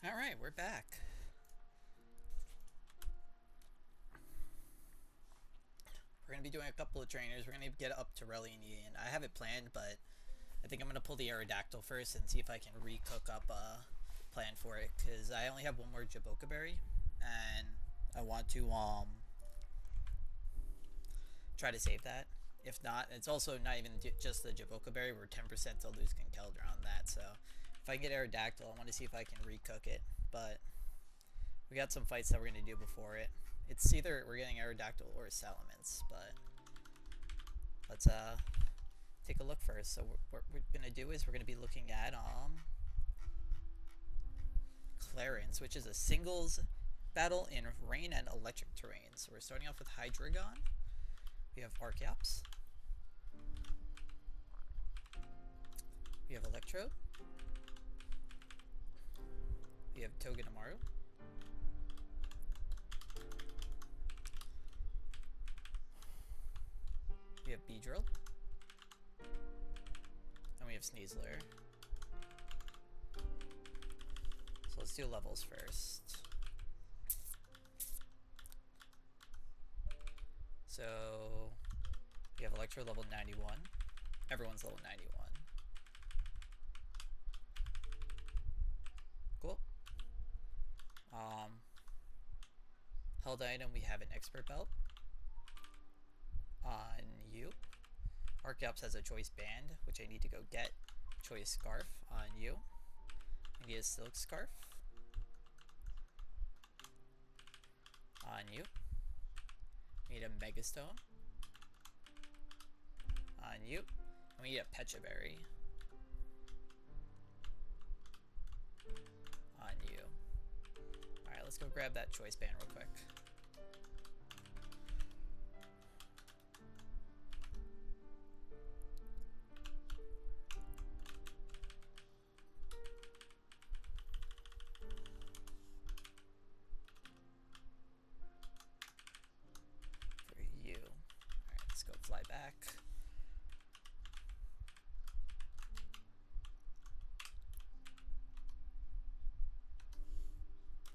Alright, we're back. We're going to be doing a couple of trainers. We're going to get up to Relly and Ian. I have it planned, but I think I'm going to pull the Aerodactyl first and see if I can recook up a plan for it. Because I only have one more Jaboka Berry. And I want to try to save that. If not, it's also not even just the Jaboka Berry. We're 10% to lose Conkeldra on that. So if I can get Aerodactyl, I want to see if I can recook it. But we got some fights that we're going to do before it. It's either we're getting Aerodactyl or Salamence, but let's take a look first. So what we're gonna do is we're gonna be looking at Clarence, which is a singles battle in rain and electric terrain. So we're starting off with Hydreigon. We have Archeops. We have Electrode. We have Togedemaru. We have Beedrill. And we have Sneasler. So let's do levels first. So we have Electro level 91. Everyone's level 91. Cool. Held item, we have an Expert Belt on you. Archeops has a Choice Band, which I need to go get. Choice Scarf on you. I need a Silk Scarf on you. We need a Megastone on you. And we need a Pecha Berry on you. Alright, let's go grab that Choice Band real quick. Fly back.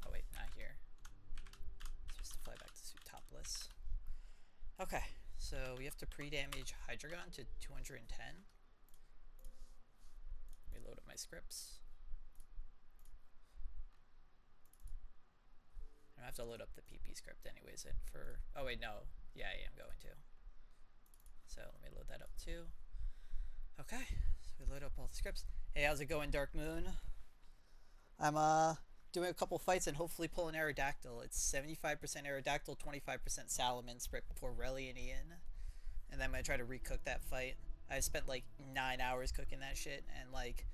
Oh wait, not here. Supposed to fly back to suit topless. Okay, so we have to pre-damage Hydreigon to 210. Let me load up my scripts. I don't have to load up the PP script anyways. Oh wait, no. Yeah, I am going to. So let me load that up too. Okay, so we load up all the scripts. Hey, how's it going, Dark Moon? I'm doing a couple fights and hopefully pull an Aerodactyl. It's 75% Aerodactyl, 25% Salamence for Relly and Ian. And then I'm gonna try to recook that fight. I spent like 9 hours cooking that shit, and like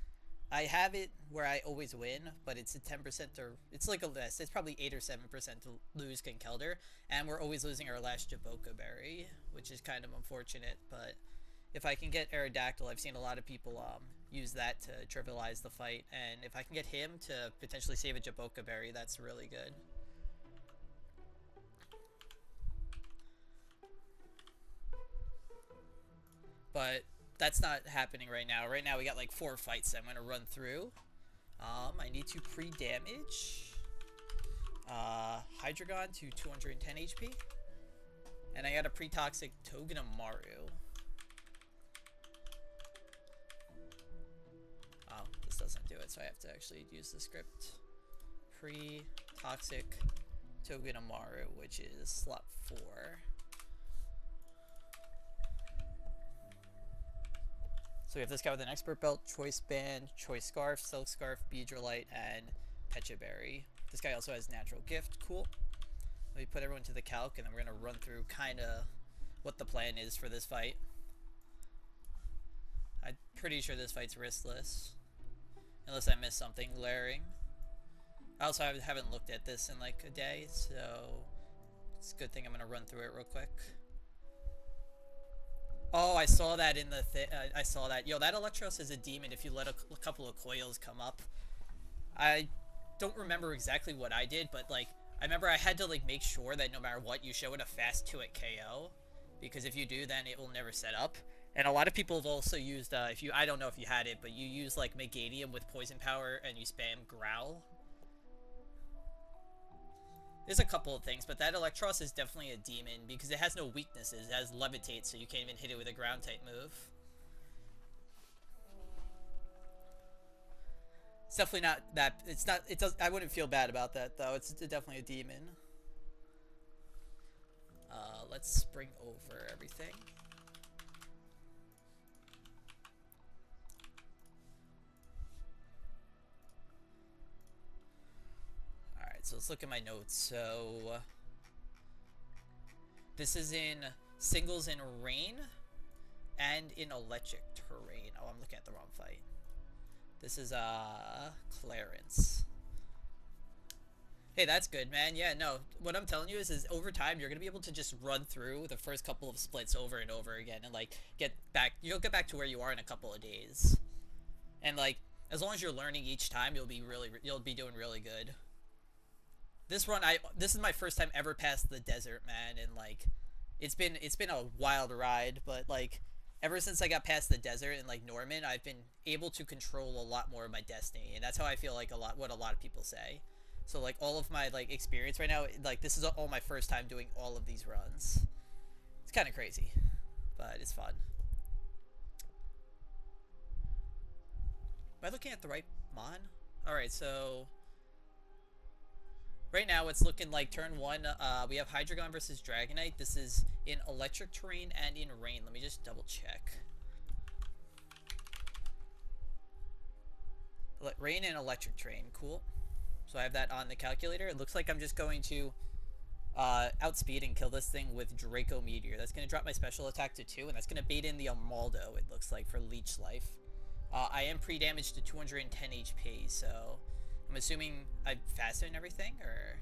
I have it where I always win, but it's a 10% or it's like a list. It's probably 8 or 7% to lose Conkeldra, and we're always losing our last Jaboka Berry, which is kind of unfortunate. But if I can get Aerodactyl, I've seen a lot of people use that to trivialize the fight, and if I can get him to potentially save a Jaboka Berry, that's really good. But that's not happening right now. Right now we got like 4 fights that I'm gonna run through. I need to pre-damage Hydreigon to 210 HP. And I got a pre-toxic Togedemaru. Oh, this doesn't do it, so I have to actually use the script. Pre-toxic Togedemaru, which is slot 4. So we have this guy with an Expert Belt, Choice Band, Choice Scarf, Silk Scarf, Beedrillite, and Pecha Berry. This guy also has Natural Gift. Cool. Let me put everyone to the calc, and then we're going to run through kind of what the plan is for this fight. I'm pretty sure this fight's riskless. Unless I missed something glaring. I also haven't looked at this in like a day, so it's a good thing I'm going to run through it real quick. Oh, I saw that in the I saw that. Yo, that Electros is a demon if you let a couple of coils come up. I don't remember exactly what I did, but like I remember I had to like make sure that no matter what, you show it a fast 2-hit KO, because if you do, then it will never set up. And a lot of people have also used I don't know if you had it, but you use like Megadium with poison power and you spam Growl There's a couple of things, but that Electros is definitely a demon because it has no weaknesses. It has Levitate, so you can't even hit it with a ground type move. It's definitely not that. It's not. It does. I wouldn't feel bad about that though. It's definitely a demon. Let's bring over everything. Alright, so let's look at my notes. So this is in singles in rain and in electric terrain. Oh, I'm looking at the wrong fight. This is Clarence. Hey, that's good, man. Yeah, no. What I'm telling you is over time you're gonna be able to just run through the first couple of splits over and over again, and like get back. You'll get back to where you are in a couple of days. And like as long as you're learning each time, you'll be doing really good. This is my first time ever past the desert, man, and like it's been a wild ride, but like ever since I got past the desert and like Norman, I've been able to control a lot more of my destiny, and that's how I feel like what a lot of people say. So like all of my like experience right now, like this is all my first time doing all of these runs. It's kind of crazy, but it's fun. Am I looking at the right mon? Alright, so right now it's looking like turn 1, we have Hydreigon versus Dragonite. This is in electric terrain and in rain. Let me just double check. Rain and electric terrain, cool. So I have that on the calculator. It looks like I'm just going to outspeed and kill this thing with Draco Meteor. That's going to drop my special attack to 2, and that's going to bait in the Armaldo, it looks like, for Leech Life. I am pre-damaged to 210 HP, so I'm assuming I'm faster than everything, or...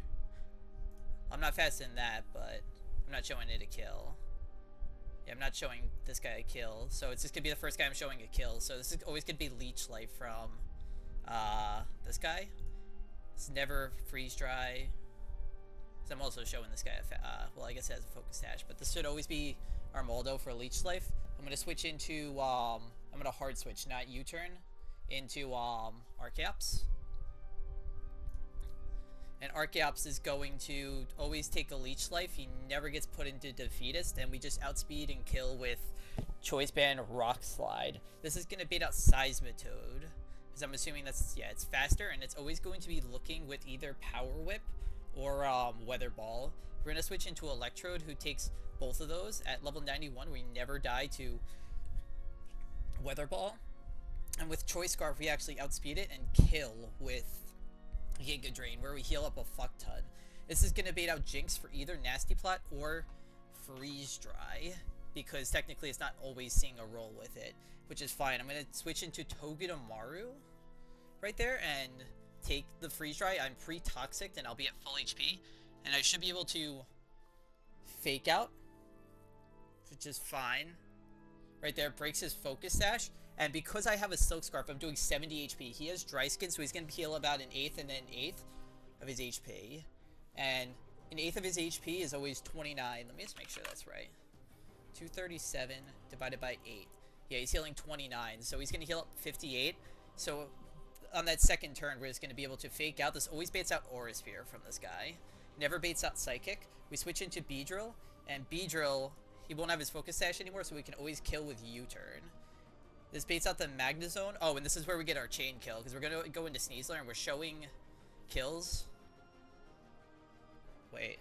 I'm not faster than that, but I'm not showing it a kill. Yeah, I'm not showing this guy a kill, so it's just going to be the first guy I'm showing a kill. So this is always going to be Leech Life from this guy. It's never freeze dry. So I'm also showing this guy well, I guess it has a focus dash, but this should always be Armaldo for Leech Life. I'm gonna switch into I'm gonna hard switch, not U-turn, into Archeops. And Archeops is going to always take a Leech Life. He never gets put into Defeatist, and we just outspeed and kill with Choice Band Rock Slide. This is gonna bait out Seismitoad. I'm assuming that's, yeah, it's faster, and it's always going to be looking with either Power Whip or Weather Ball. We're going to switch into Electrode, who takes both of those. At level 91, we never die to Weather Ball. And with Choice Scarf, we actually outspeed it and kill with Giga Drain, where we heal up a fuck ton. This is going to bait out Jinx for either Nasty Plot or Freeze Dry, because technically it's not always seeing a roll with it, which is fine. I'm going to switch into Togedemaru right there and take the Freeze Dry. I'm pre-toxic and I'll be at full HP, and I should be able to Fake Out, which is fine. Right there, breaks his Focus Sash, and because I have a Silk Scarf, I'm doing 70 HP. He has Dry Skin, so he's going to heal about an eighth and then eighth of his HP, and an eighth of his HP is always 29. Let me just make sure that's right. 237 divided by 8. Yeah, he's healing 29, so he's going to heal up 58. So on that second turn, we're just going to be able to Fake Out. This always baits out Aura Sphere from this guy. Never baits out Psychic. We switch into Beedrill, and Beedrill, he won't have his Focus Sash anymore, so we can always kill with U-turn. This baits out the Magnezone. Oh, and this is where we get our chain kill, because we're going to go into Sneasler, and we're showing kills. Wait.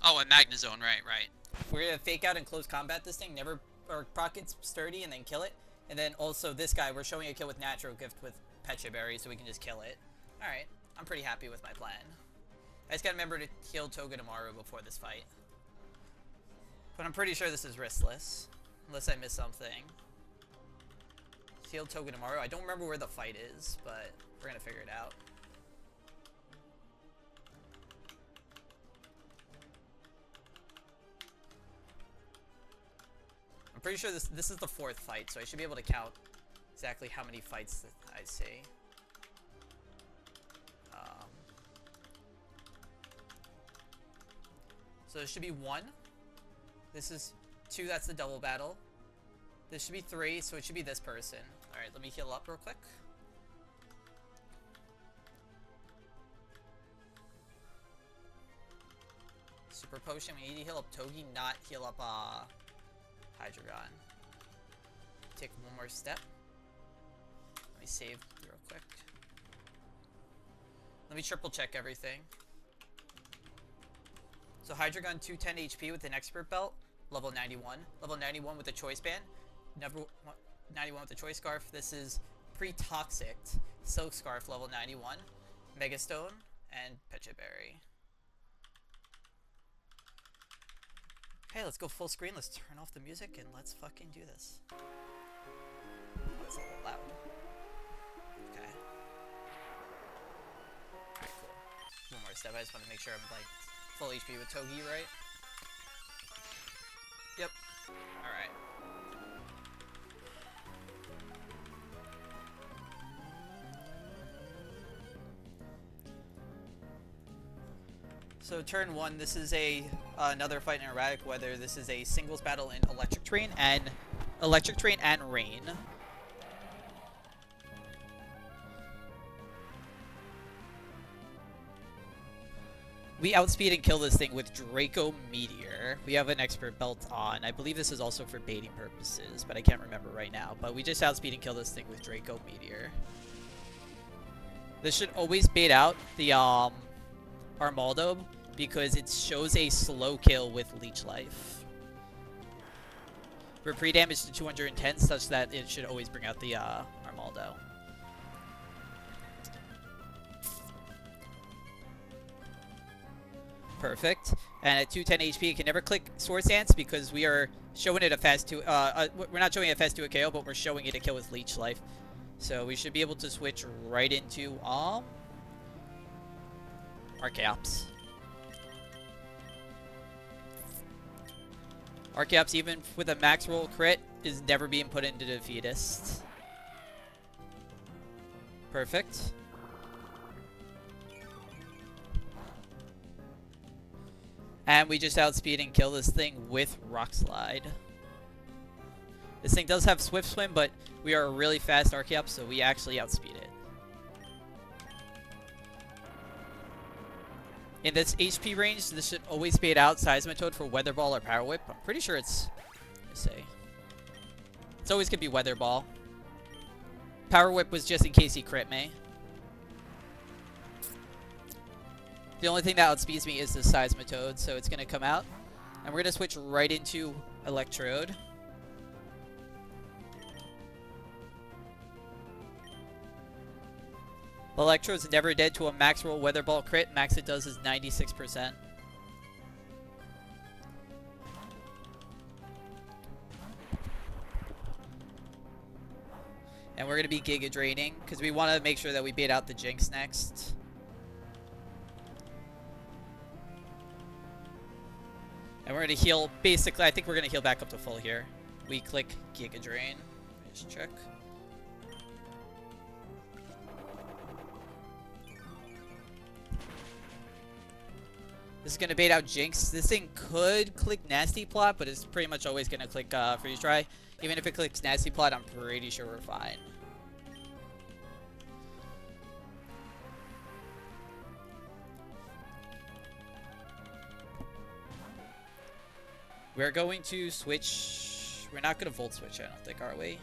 Oh, a Magnezone, right. We're gonna Fake Out and close combat this thing, never, or Pocket's Sturdy and then kill it. And then also this guy, we're showing a kill with Natural Gift with Pecha Berry, so we can just kill it. Alright, I'm pretty happy with my plan. I just gotta remember to heal Togedemaru before this fight. But I'm pretty sure this is riskless, unless I miss something. Heal Togedemaru. I don't remember where the fight is, but we're gonna figure it out. I'm pretty sure this is the 4th fight, so I should be able to count exactly how many fights that I see. So there should be 1. This is 2, that's the double battle. This should be 3, so it should be this person. Alright, let me heal up real quick. Super potion, we need to heal up Togi, not heal up Hydreigon. Take one more step. Let me save real quick. Let me triple check everything. So Hydreigon 210 HP with an expert belt, level 91. Level 91 with a choice band. 91 with a choice scarf. This is pre-toxic silk scarf, level 91. Megastone and Pecha Berry. Okay, let's go full screen. Let's turn off the music and let's fucking do this. That's a little loud. Okay. Alright, cool. One more step. I just want to make sure I'm like full HP with Togi, right? Yep. Alright. So turn 1, this is a another fight in erratic weather. This is a singles battle in electric terrain and rain. We outspeed and kill this thing with Draco Meteor. We have an expert belt on. I believe this is also for baiting purposes, but I can't remember right now. But we just outspeed and kill this thing with Draco Meteor. This should always bait out the Armaldo, because it shows a slow kill with Leech Life. We're pre-damaged to 210, such that it should always bring out the Armaldo. Perfect. And at 210 HP, it can never click Swords Dance because we are showing it a fast 2. We're not showing it a fast 2 KO, but we're showing it a kill with Leech Life. So we should be able to switch right into Archeops. Archeops, even with a max roll crit, is never being put into Defeatist. Perfect. And we just outspeed and kill this thing with Rock Slide. This thing does have Swift Swim, but we are a really fast Archeops, so we actually outspeed it. In this HP range, this should always bait out Seismitoad for Weather Ball or Power Whip. I'm pretty sure it's... Let's see. It's always going to be Weather Ball. Power Whip was just in case he crit me. The only thing that outspeeds me is the Seismitoad, so it's going to come out. And we're going to switch right into Electrode. Electrode's never dead to a max roll Weather Ball crit. Max it does is 96%. And we're going to be Giga Draining, because we want to make sure that we bait out the Jinx next. And we're going to heal, basically, I think we're going to heal back up to full here. We click Giga Drain. Just check. This is going to bait out Jinx. This thing could click Nasty Plot, but it's pretty much always going to click Freeze Dry. Even if it clicks Nasty Plot, I'm pretty sure we're fine. We're going to switch... We're not going to Volt Switch, I don't think, are we?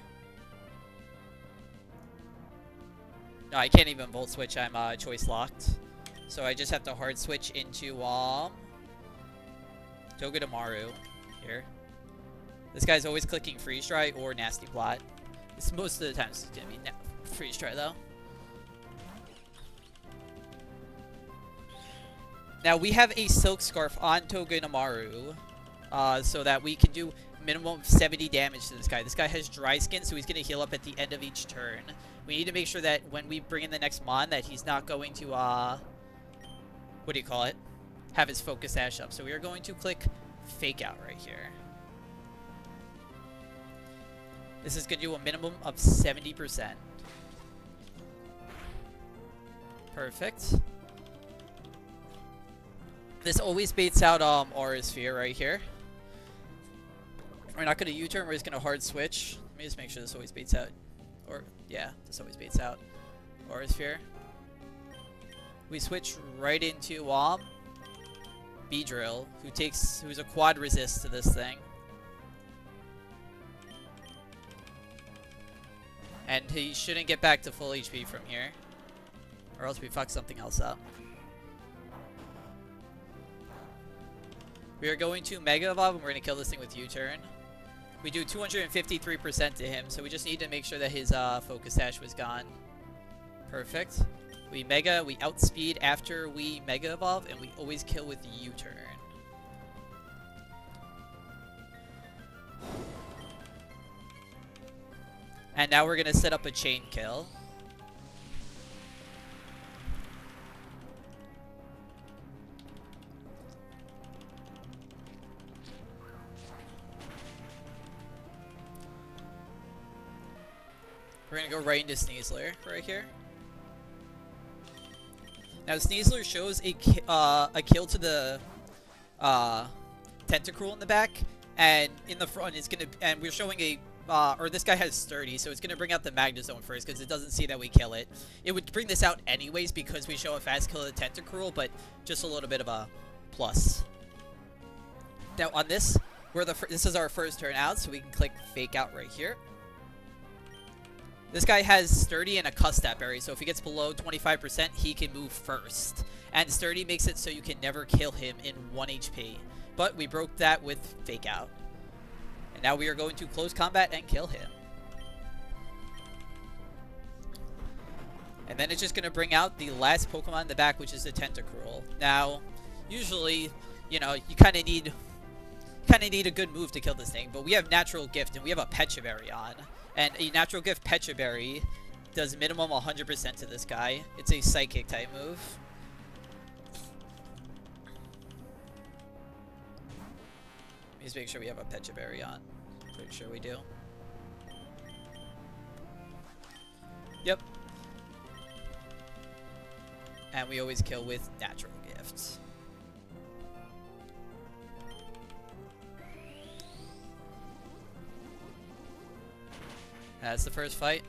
No, I can't even Volt Switch. I'm choice locked. So I just have to hard switch into Togedemaru here. This guy's always clicking Freeze Dry or Nasty Plot. It's most of the time it's going to be Freeze Dry though. Now we have a Silk Scarf on Togedemaru, so that we can do minimum of 70 damage to this guy. This guy has Dry Skin, so he's going to heal up at the end of each turn. We need to make sure that when we bring in the next Mon that he's not going to what do you call it? Have his Focus Sash up. So we are going to click Fake Out right here. This is going to do a minimum of 70%. Perfect. This always baits out Aura Sphere right here. We're not going to U-turn, we're just going to hard switch. Let me just make sure this always baits out Or, yeah, this always baits out. Aura Sphere. We switch right into Beedrill, who's a quad resist to this thing. And he shouldn't get back to full HP from here. Or else we fuck something else up. We are going to Mega Evolve and we're going to kill this thing with U-Turn. We do 253% to him, so we just need to make sure that his Focus Sash was gone. Perfect. We outspeed after we Mega Evolve, and we always kill with U-Turn. And now we're going to set up a chain kill. We're going to go right into Sneasler right here. Now Sneasler shows a kill to the Tentacruel in the back, and in the front it's going to, and we're showing a or this guy has Sturdy, so it's going to bring out the Magnezone first, because it doesn't see that we kill it. It would bring this out anyways, because we show a fast kill of the Tentacruel, but just a little bit of a plus. Now on this, this is our first turn out, so we can click Fake Out right here. This guy has Sturdy and a Custap Berry, so if he gets below 25%, he can move first. And Sturdy makes it so you can never kill him in 1 HP. But we broke that with Fake Out. And now we are going to close combat and kill him. And then it's just going to bring out the last Pokemon in the back, which is the Tentacruel. Now, usually, you know, you kind of need a good move to kill this thing, but we have Natural Gift and we have a Pecha Berry on. And a Natural Gift Pecha Berry does minimum 100% to this guy. It's a Psychic type move. Let me just make sure we have a Pecha Berry on. Pretty sure we do. Yep. And we always kill with Natural Gifts. That's the first fight.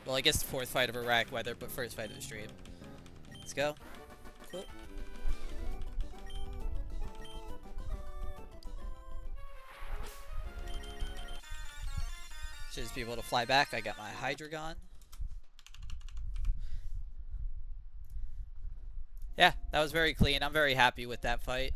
Well, I guess the fourth fight of Iraq weather, but first fight of the stream. Let's go. Cool. Should just be able to fly back. I got my Hydreigon. Yeah, that was very clean. I'm very happy with that fight.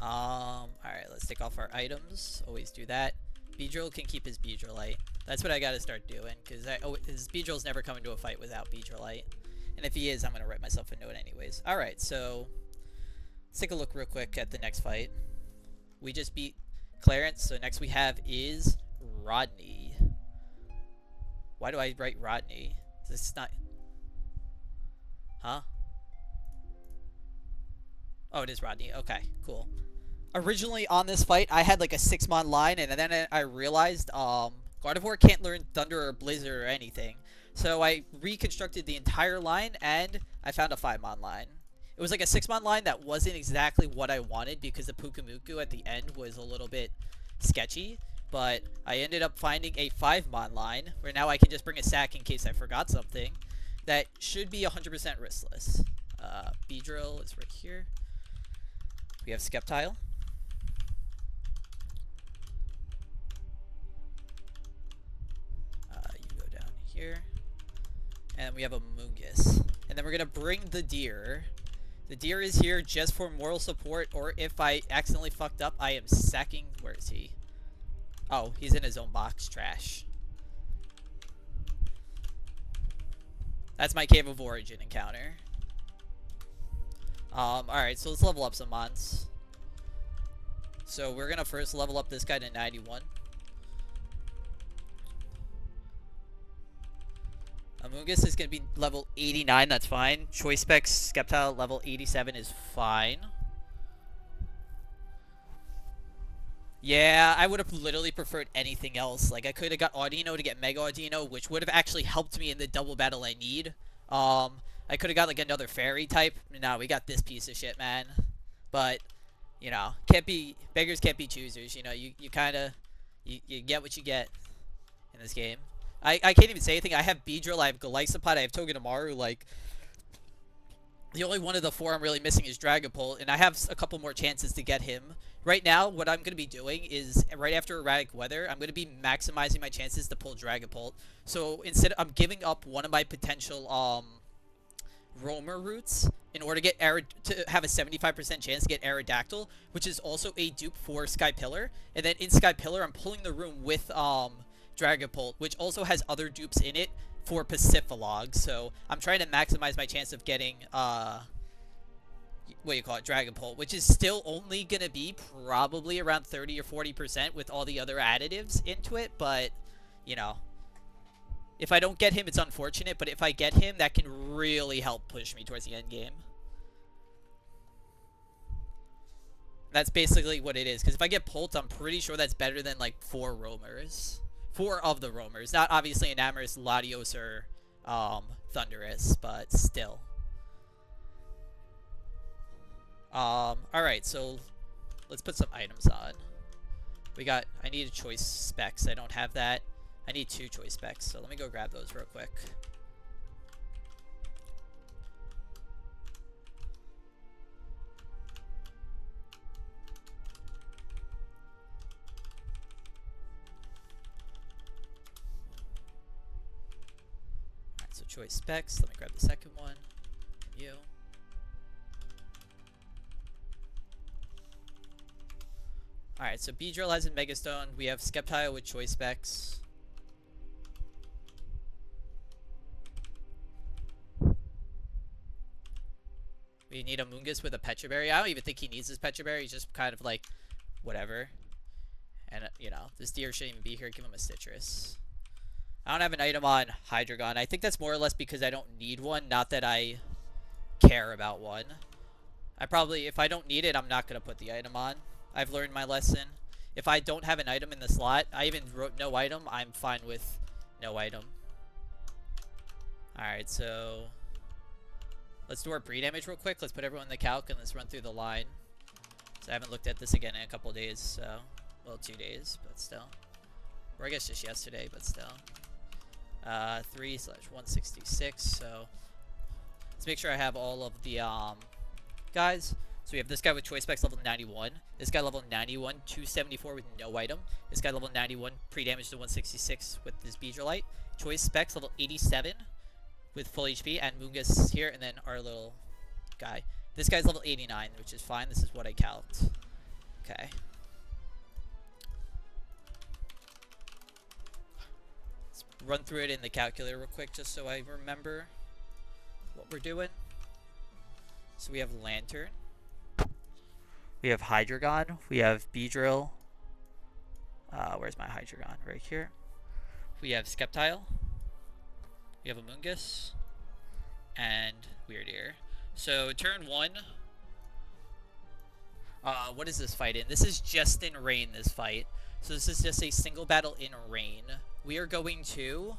Alright, let's take off our items. Always do that. Beedrill can keep his Beedrillite. That's what I gotta start doing, because his Beedrill's never coming to a fight without Beedrillite. And if he is, I'm gonna write myself a note anyways. Alright, so let's take a look real quick at the next fight. We just beat Clarence, so next we have is Rodney. Why do I write Rodney? This is not... Huh? Oh, it is Rodney. Okay, cool. Originally on this fight, I had like a 6-mon line, and then I realized Gardevoir can't learn Thunder or Blizzard or anything. So I reconstructed the entire line, and I found a 5-mon line. It was like a 6-mon line that wasn't exactly what I wanted, because the Pukumuku at the end was a little bit sketchy. But I ended up finding a 5-mon line, where now I can just bring a sack in case I forgot something. That should be 100% riskless. Beedrill is right here. We have Sceptile. You go down here. And we have a Mungus. And then we're going to bring the deer. The deer is here just for moral support, or if I accidentally fucked up, I am sacking... Where is he? Oh, he's in his own box. Trash. That's my Cave of Origin encounter. Alright, so let's level up some mons. So we're gonna first level up this guy to 91. Amoonguss is gonna be level 89, that's fine. Choice Specs Sceptile level 87 is fine. Yeah, I would have literally preferred anything else. Like, I could have got Audino to get Mega Audino, which would have actually helped me in the double battle I need. I could have got, like, another fairy type. No, we got this piece of shit, man. But, you know, beggars can't be choosers. You know, you kind of, you get what you get in this game. I can't even say anything. I have Beedrill, I have Golisopod, I have Togedemaru, like, the only one of the four I'm really missing is Dragapult, and I have a couple more chances to get him. Right now, what I'm going to be doing is, right after Erratic Weather, I'm going to be maximizing my chances to pull Dragapult. So instead, I'm giving up one of my potential roamer routes in order to have a 75% chance to get Aerodactyl, which is also a dupe for Sky Pillar. And then in Sky Pillar, I'm pulling the room with Dragapult, which also has other dupes in it for Pacifilog. So I'm trying to maximize my chance of getting what do you call it, Dragapult, which is still only gonna be probably around 30 or 40% with all the other additives into it. But you know, if I don't get him, it's unfortunate, but if I get him, that can really help push me towards the end game. That's basically what it is, because if I get Pult, I'm pretty sure that's better than like 4 roamers. 4 of the roamers. Not obviously Enamorus, Latios, or Thundurus, but still. Alright, so let's put some items on. I need a choice specs. I don't have that. I need 2 choice specs, so let me go grab those real quick. Alright, so choice specs. Let me grab the second one from you. Alright, so Beedrill has in Megastone. We have Sceptile with choice specs. We need a Mungus with a Pecha Berry. I don't even think he needs his Pecha Berry. He's just kind of like, whatever. And, you know, this deer shouldn't even be here. Give him a Citrus. I don't have an item on Hydreigon. I think that's more or less because I don't need one. Not that I care about one. If I don't need it, I'm not going to put the item on. I've learned my lesson. If I don't have an item in the slot, I even wrote no item, I'm fine with no item. Alright, so let's do our pre-damage real quick. Let's put everyone in the calc and let's run through the line. So I haven't looked at this again in a couple days, so, well, 2 days, but still. Or I guess just yesterday, but still. 3/166, so let's make sure I have all of the guys. So we have this guy with choice specs level 91. This guy level 91, 274 with no item. This guy level 91, pre-damage to 166 with this Beedrillite. Choice specs level 87 with full HP, and Mungus here, and then our little guy. This guy's level 89, which is fine. This is what I calced. Okay. Let's run through it in the calculator real quick just so I remember what we're doing. So we have Lantern. We have Hydreigon. We have Beedrill. Where's my Hydreigon? Right here. We have Sceptile. We have a Mungus. And Weirdeer. So turn 1. What is this fight in? This is just in rain, this fight. So this is just a single battle in rain. We are going to...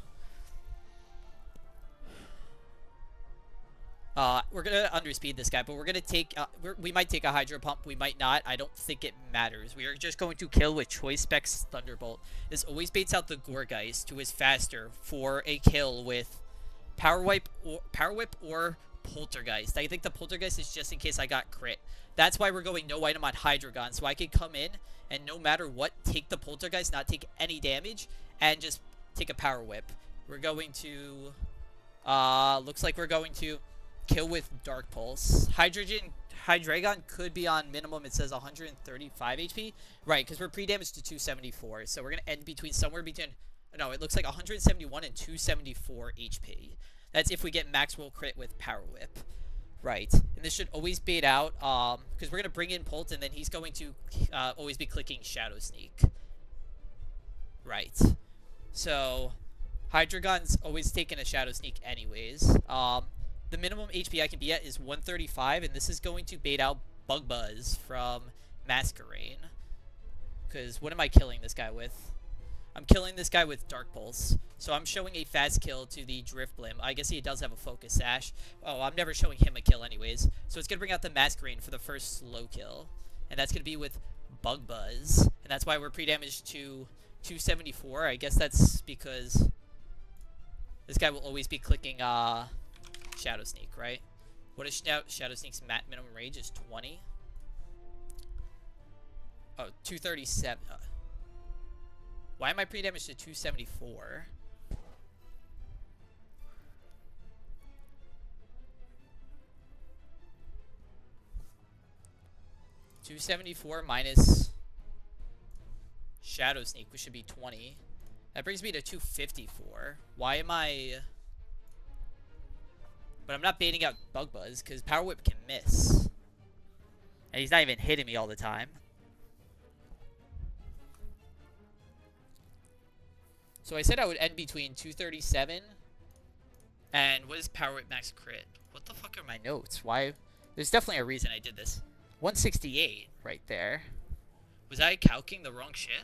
we're gonna underspeed this guy, but we're gonna take, we might take a Hydro Pump, we might not. I don't think it matters. We are just going to kill with Choice Specs Thunderbolt. This always baits out the Gourgeist, who is faster, for a kill with Power Whip or Poltergeist. I think the Poltergeist is just in case I got crit. That's why we're going no item on Hydreigon, so I can come in and no matter what, take the Poltergeist, not take any damage, and just take a Power Whip. We're going to, looks like we're going to kill with Dark Pulse. Hydreigon could be on minimum, it says 135 HP. Right, because we're pre-damaged to 274. So we're going to end somewhere between, no, it looks like 171 and 274 HP. That's if we get max roll crit with Power Whip. Right, and this should always bait out, because we're going to bring in Pult, and then he's going to always be clicking Shadow Sneak. Right. So, Hydreigon's always taking a Shadow Sneak anyways. The minimum HP I can be at is 135, and this is going to bait out Bug Buzz from Masquerain. Because what am I killing this guy with? I'm killing this guy with Dark Pulse. So I'm showing a fast kill to the Drift Blim. I guess he does have a Focus Sash. Oh, I'm never showing him a kill anyways. So it's going to bring out the Masquerade for the first slow kill. And that's going to be with Bug Buzz. And that's why we're pre-damaged to 274. I guess that's because this guy will always be clicking Shadow Sneak, right? What is Shadow Sneak's minimum range? Is 20. Oh, 237. Why am I pre-damaged to 274? $274 minus Shadow Sneak, which should be 20. That brings me to 254. Why am I... But I'm not baiting out Bug Buzz, because Power Whip can miss. And he's not even hitting me all the time. So I said I would end between 237 and what is Power Whip Max Crit? What the fuck are my notes? Why? There's definitely a reason I did this. 168 right there. Was I calcing the wrong shit?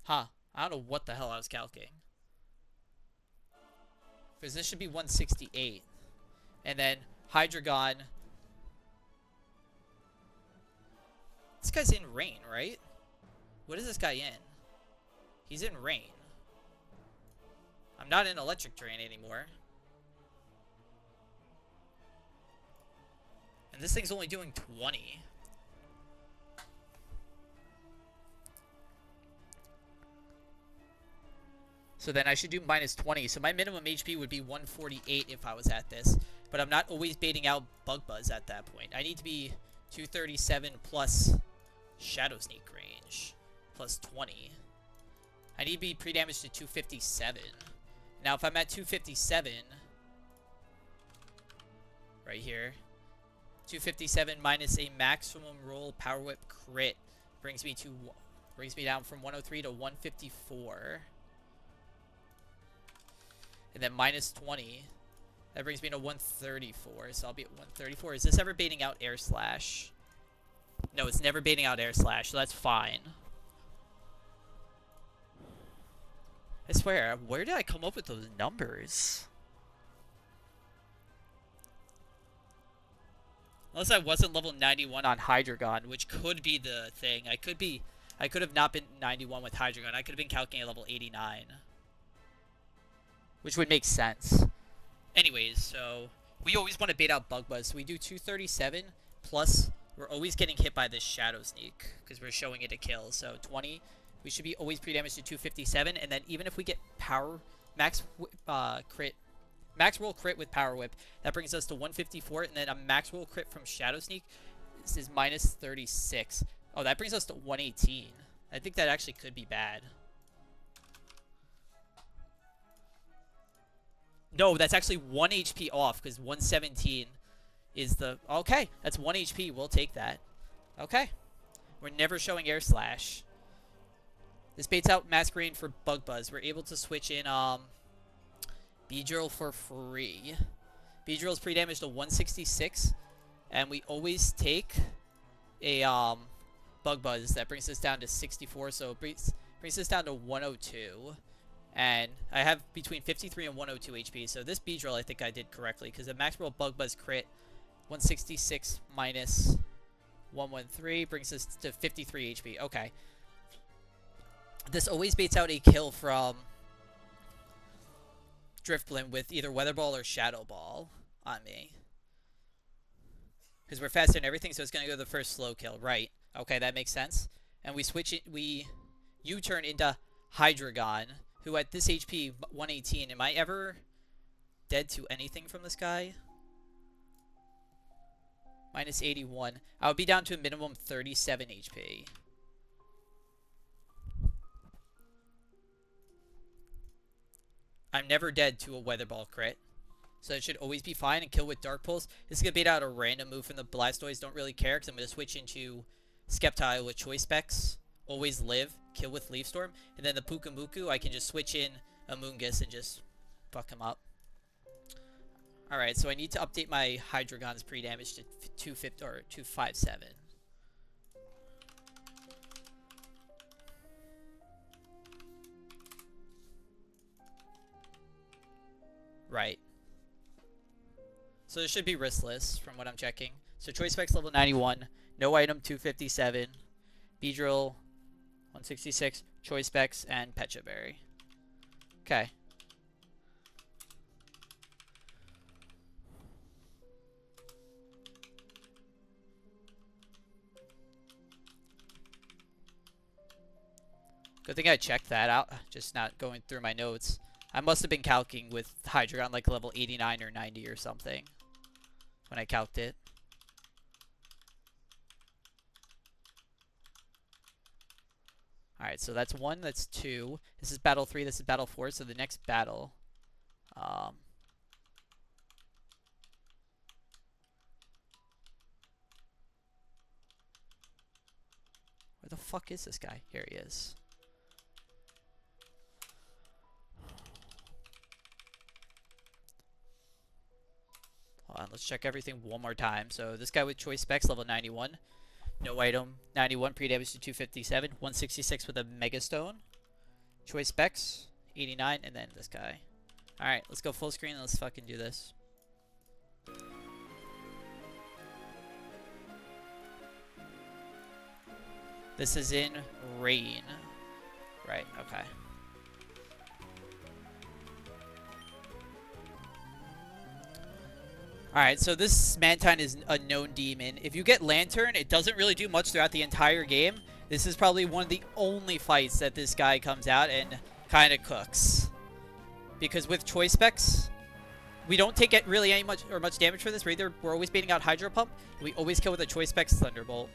Huh. I don't know what the hell I was calcing. Because this should be 168. And then Hydreigon. This guy's in rain, right? What is this guy in? He's in rain. I'm not in electric terrain anymore. And this thing's only doing 20. So then I should do minus 20. So my minimum HP would be 148 if I was at this. But I'm not always baiting out Bug Buzz at that point. I need to be 237 plus Shadow Sneak range. Plus 20. I need to be pre-damaged to 257. Now if I'm at 257... Right here. 257 minus a maximum roll Power Whip crit brings me down from 103 to 154. And then minus 20. That brings me to 134. So I'll be at 134. Is this ever baiting out Air Slash? No, it's never baiting out Air Slash, so that's fine. I swear, where did I come up with those numbers? Unless I wasn't level 91 on Hydreigon, which could be the thing. I could have not been 91 with Hydreigon. I could have been calculating at level 89. Which would make sense. Anyways, so we always want to bait out Bug Buzz. So we do 237 plus we're always getting hit by this Shadow Sneak because we're showing it a kill. So 20, we should be always pre-damaged to 257, and then even if we get max roll crit with Power Whip, that brings us to 154, and then a max roll crit from Shadow Sneak. This is minus 36. Oh, that brings us to 118. I think that actually could be bad. No, that's actually 1 HP off, because 117 is the... Okay, that's 1 HP. We'll take that. Okay. We're never showing Air Slash. This baits out Masquerade for Bug Buzz. We're able to switch in Beedrill for free. Beedrill's pre-damage to 166, and we always take a Bug Buzz. That brings us down to 64, so it brings us down to 102. And I have between 53 and 102 HP, so this Beedrill I think I did correctly, because the max roll Bug Buzz crit, 166 minus 113 brings us to 53 HP. Okay. This always baits out a kill from Drifblim with either Weather Ball or Shadow Ball on me. Because we're faster and everything, so it's going to go the first slow kill. Right. Okay, that makes sense. And we switch it, we U-turn into Hydreigon, who at this HP, 118. Am I ever dead to anything from this guy? Minus 81. I would be down to a minimum 37 HP. I'm never dead to a Weather Ball crit. So it should always be fine and kill with Dark Pulse. This is going to bait out a random move from the Blastoise. Don't really care because I'm going to switch into Sceptile with Choice Specs. Always live. Kill with Leaf Storm. And then the Pukamuku, I can just switch in Amoonguss and just fuck him up. Alright, so I need to update my Hydreigon's pre-damage to 250 or 257. Right. So this should be riskless from what I'm checking. So choice specs level 91, no item 257, Beedrill 166, choice specs, and Pecha Berry. Okay. Good thing I checked that out, just not going through my notes. I must have been calcing with Hydreigon like level 89 or 90 or something when I calced it. Alright, so that's 1, that's 2. This is battle 3, this is battle 4, so the next battle. Where the fuck is this guy? Here he is. Hold on, let's check everything one more time. So this guy with choice specs, level 91. No item, 91, pre-damage to 257, 166 with a Mega Stone. Choice specs, 89, and then this guy. Alright, let's go full screen and let's fucking do this. This is in rain. Right, okay. Alright, so this Mantine is a known demon. If you get Lantern, it doesn't really do much throughout the entire game. This is probably one of the only fights that this guy comes out and kind of cooks. Because with choice specs, we don't take it really any much damage for this. We're always baiting out Hydro Pump. We always kill with a choice specs Thunderbolt.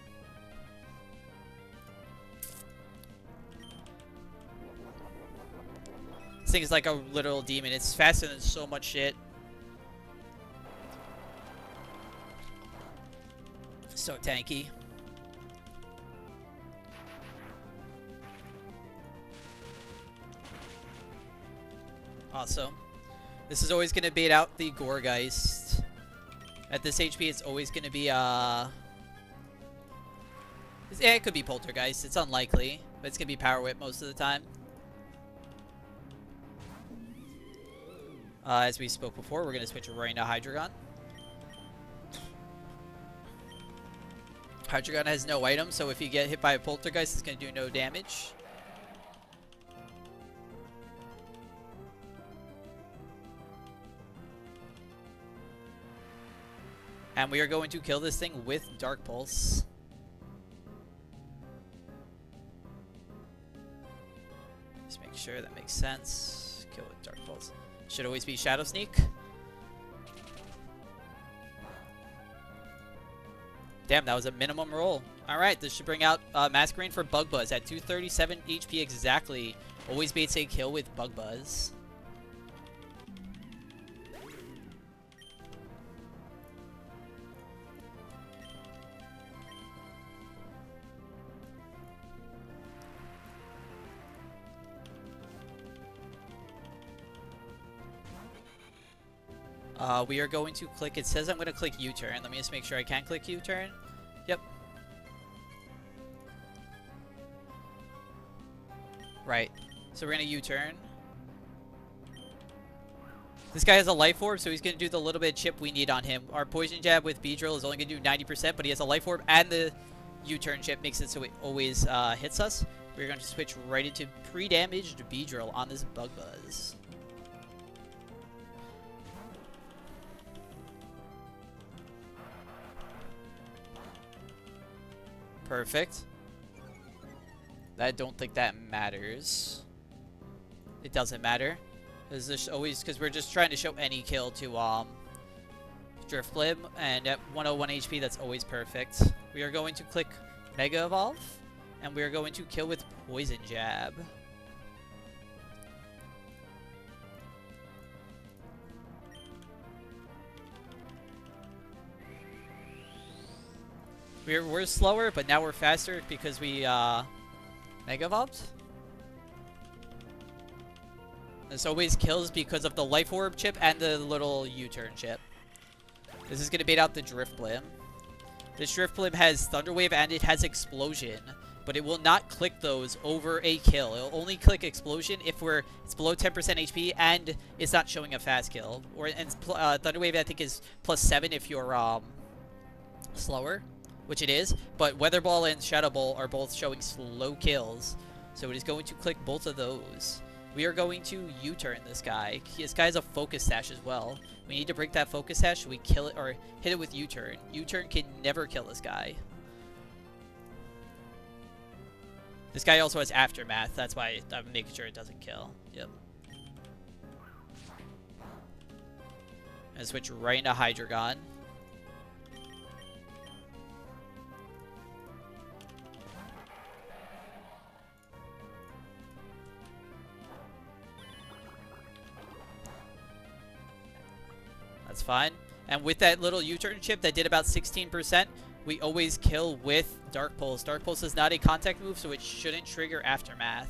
This thing is like a literal demon. It's faster than so much shit. So tanky. Awesome. This is always going to bait out the Gourgeist. At this HP, it's always going to be, yeah, it could be Poltergeist. It's unlikely, but it's going to be Power Whip most of the time. As we spoke before, we're going to switch right into Hydreigon. Hydreigon has no item, so if you get hit by a Poltergeist, it's going to do no damage. And we are going to kill this thing with Dark Pulse. Just make sure that makes sense. Kill with Dark Pulse. Should always be Shadow Sneak. Damn, that was a minimum roll. Alright, this should bring out Masquerain for Bug Buzz at 237 HP exactly. Always baits a kill with Bug Buzz. We are going to click, it says I'm going to click U-turn. Let me just make sure I can click U-turn. Yep. Right. So we're going to U-turn. This guy has a Life Orb, so he's going to do the little bit of chip we need on him. Our Poison Jab with Beedrill is only going to do 90%, but he has a Life Orb, and the U-turn chip makes it so it always hits us. We're going to switch right into pre-damaged Beedrill on this Bug Buzz. Perfect. I don't think that matters. It doesn't matter. Because we're just trying to show any kill to Drifblim, and at 101 HP, that's always perfect. We are going to click Mega Evolve, and we are going to kill with Poison Jab. We're slower, but now we're faster because we Mega Evolved. This always kills because of the Life Orb chip and the little U-turn chip. This is going to bait out the Drift Blim. This Drift Blim has Thunder Wave and it has Explosion, but it will not click those over a kill. It'll only click Explosion if it's below 10% HP and it's not showing a fast kill. And Thunder Wave, I think, is +7 if you're slower, which it is. But Weather Ball and Shadow Ball are both showing slow kills, so it is going to click both of those. We are going to U-turn this guy. This guy has a focus sash as well. We need to break that focus sash so we kill it or hit it with U-turn. U-turn can never kill this guy. This guy also has Aftermath. That's why I'm making sure it doesn't kill. Yep. And switch right into Hydreigon. That's fine. And with that little U-turn chip that did about 16%, we always kill with Dark Pulse. Dark Pulse is not a contact move, so it shouldn't trigger Aftermath.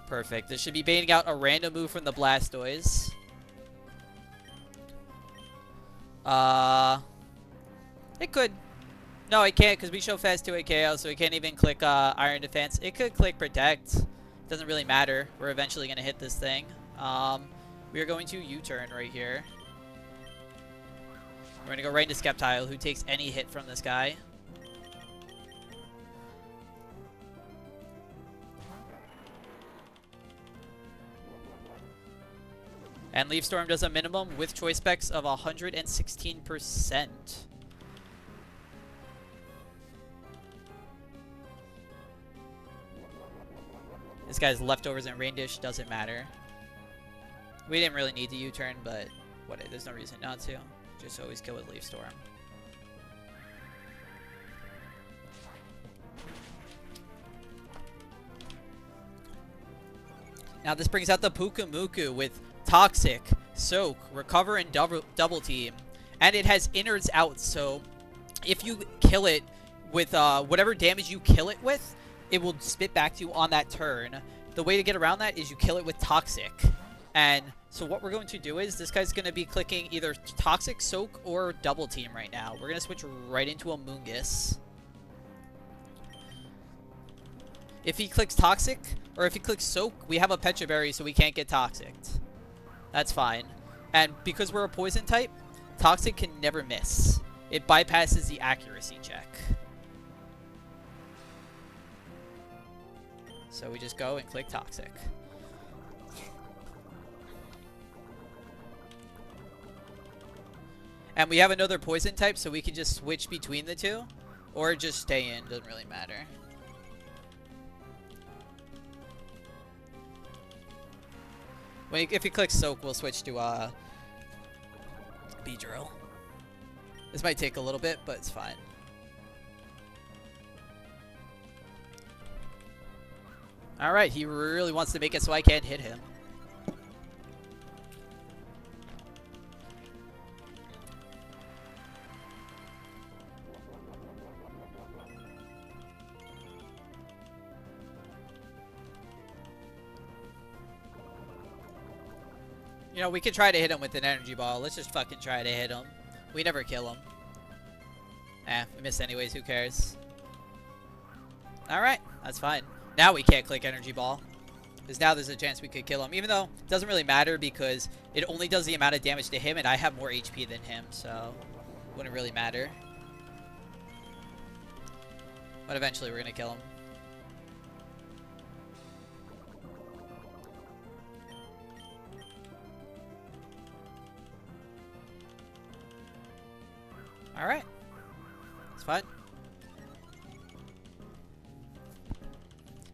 Perfect. This should be baiting out a random move from the Blastoise. It could. No, it can't because we show fast 2-hit KO, so it can't even click Iron Defense. It could click Protect. Doesn't really matter. We're eventually going to hit this thing. We are going to U-turn right here. We're going to go right into Sceptile, who takes any hit from this guy. And Leaf Storm does a minimum with choice specs of 116%. This guy's leftovers and Rain Dish doesn't matter. We didn't really need the U-turn, but there's no reason not to. Just always kill with Leaf Storm. Now this brings out the Pukumuku with Toxic, Soak, Recover, and double Team. And it has Innards out, so if you kill it with whatever damage you kill it with, it will spit back to you on that turn. The way to get around that is you kill it with Toxic. And so what we're going to do is this guy's going to be clicking either Toxic, Soak, or Double Team right now. We're going to switch right into a Moongus. If he clicks Toxic, or if he clicks Soak, we have a Pecha Berry, so we can't get Toxic. That's fine. And because we're a Poison type, Toxic can never miss. It bypasses the accuracy check. So we just go and click Toxic. And we have another Poison type, so we can just switch between the two. Or just stay in, doesn't really matter. If he clicks Soak, we'll switch to Beedrill. This might take a little bit, but it's fine. Alright, he really wants to make it so I can't hit him. You know, we could try to hit him with an energy ball. Let's just fucking try to hit him. We never kill him. We missed anyways. Who cares? Alright, that's fine. Now we can't click energy ball. Because now there's a chance we could kill him. Even though it doesn't really matter because it only does the amount of damage to him and I have more HP than him. So, it wouldn't really matter. But eventually we're going to kill him. Alright. It's fine.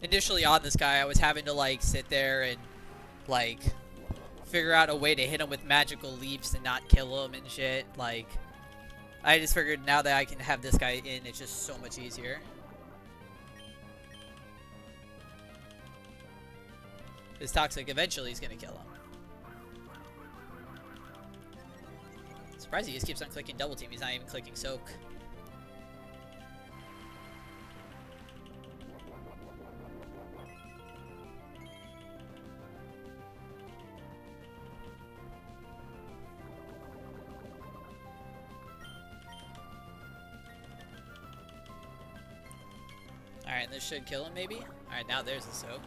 Initially on this guy, I was having to, like, sit there and, like, figure out a way to hit him with magical leaps and not kill him and shit. Like, I just figured now that I can have this guy in, it's just so much easier. This Toxic eventually is going to kill him. surprised he just keeps on clicking double team. He's not even clicking soak. Alright, this should kill him maybe? Alright, now there's the soak.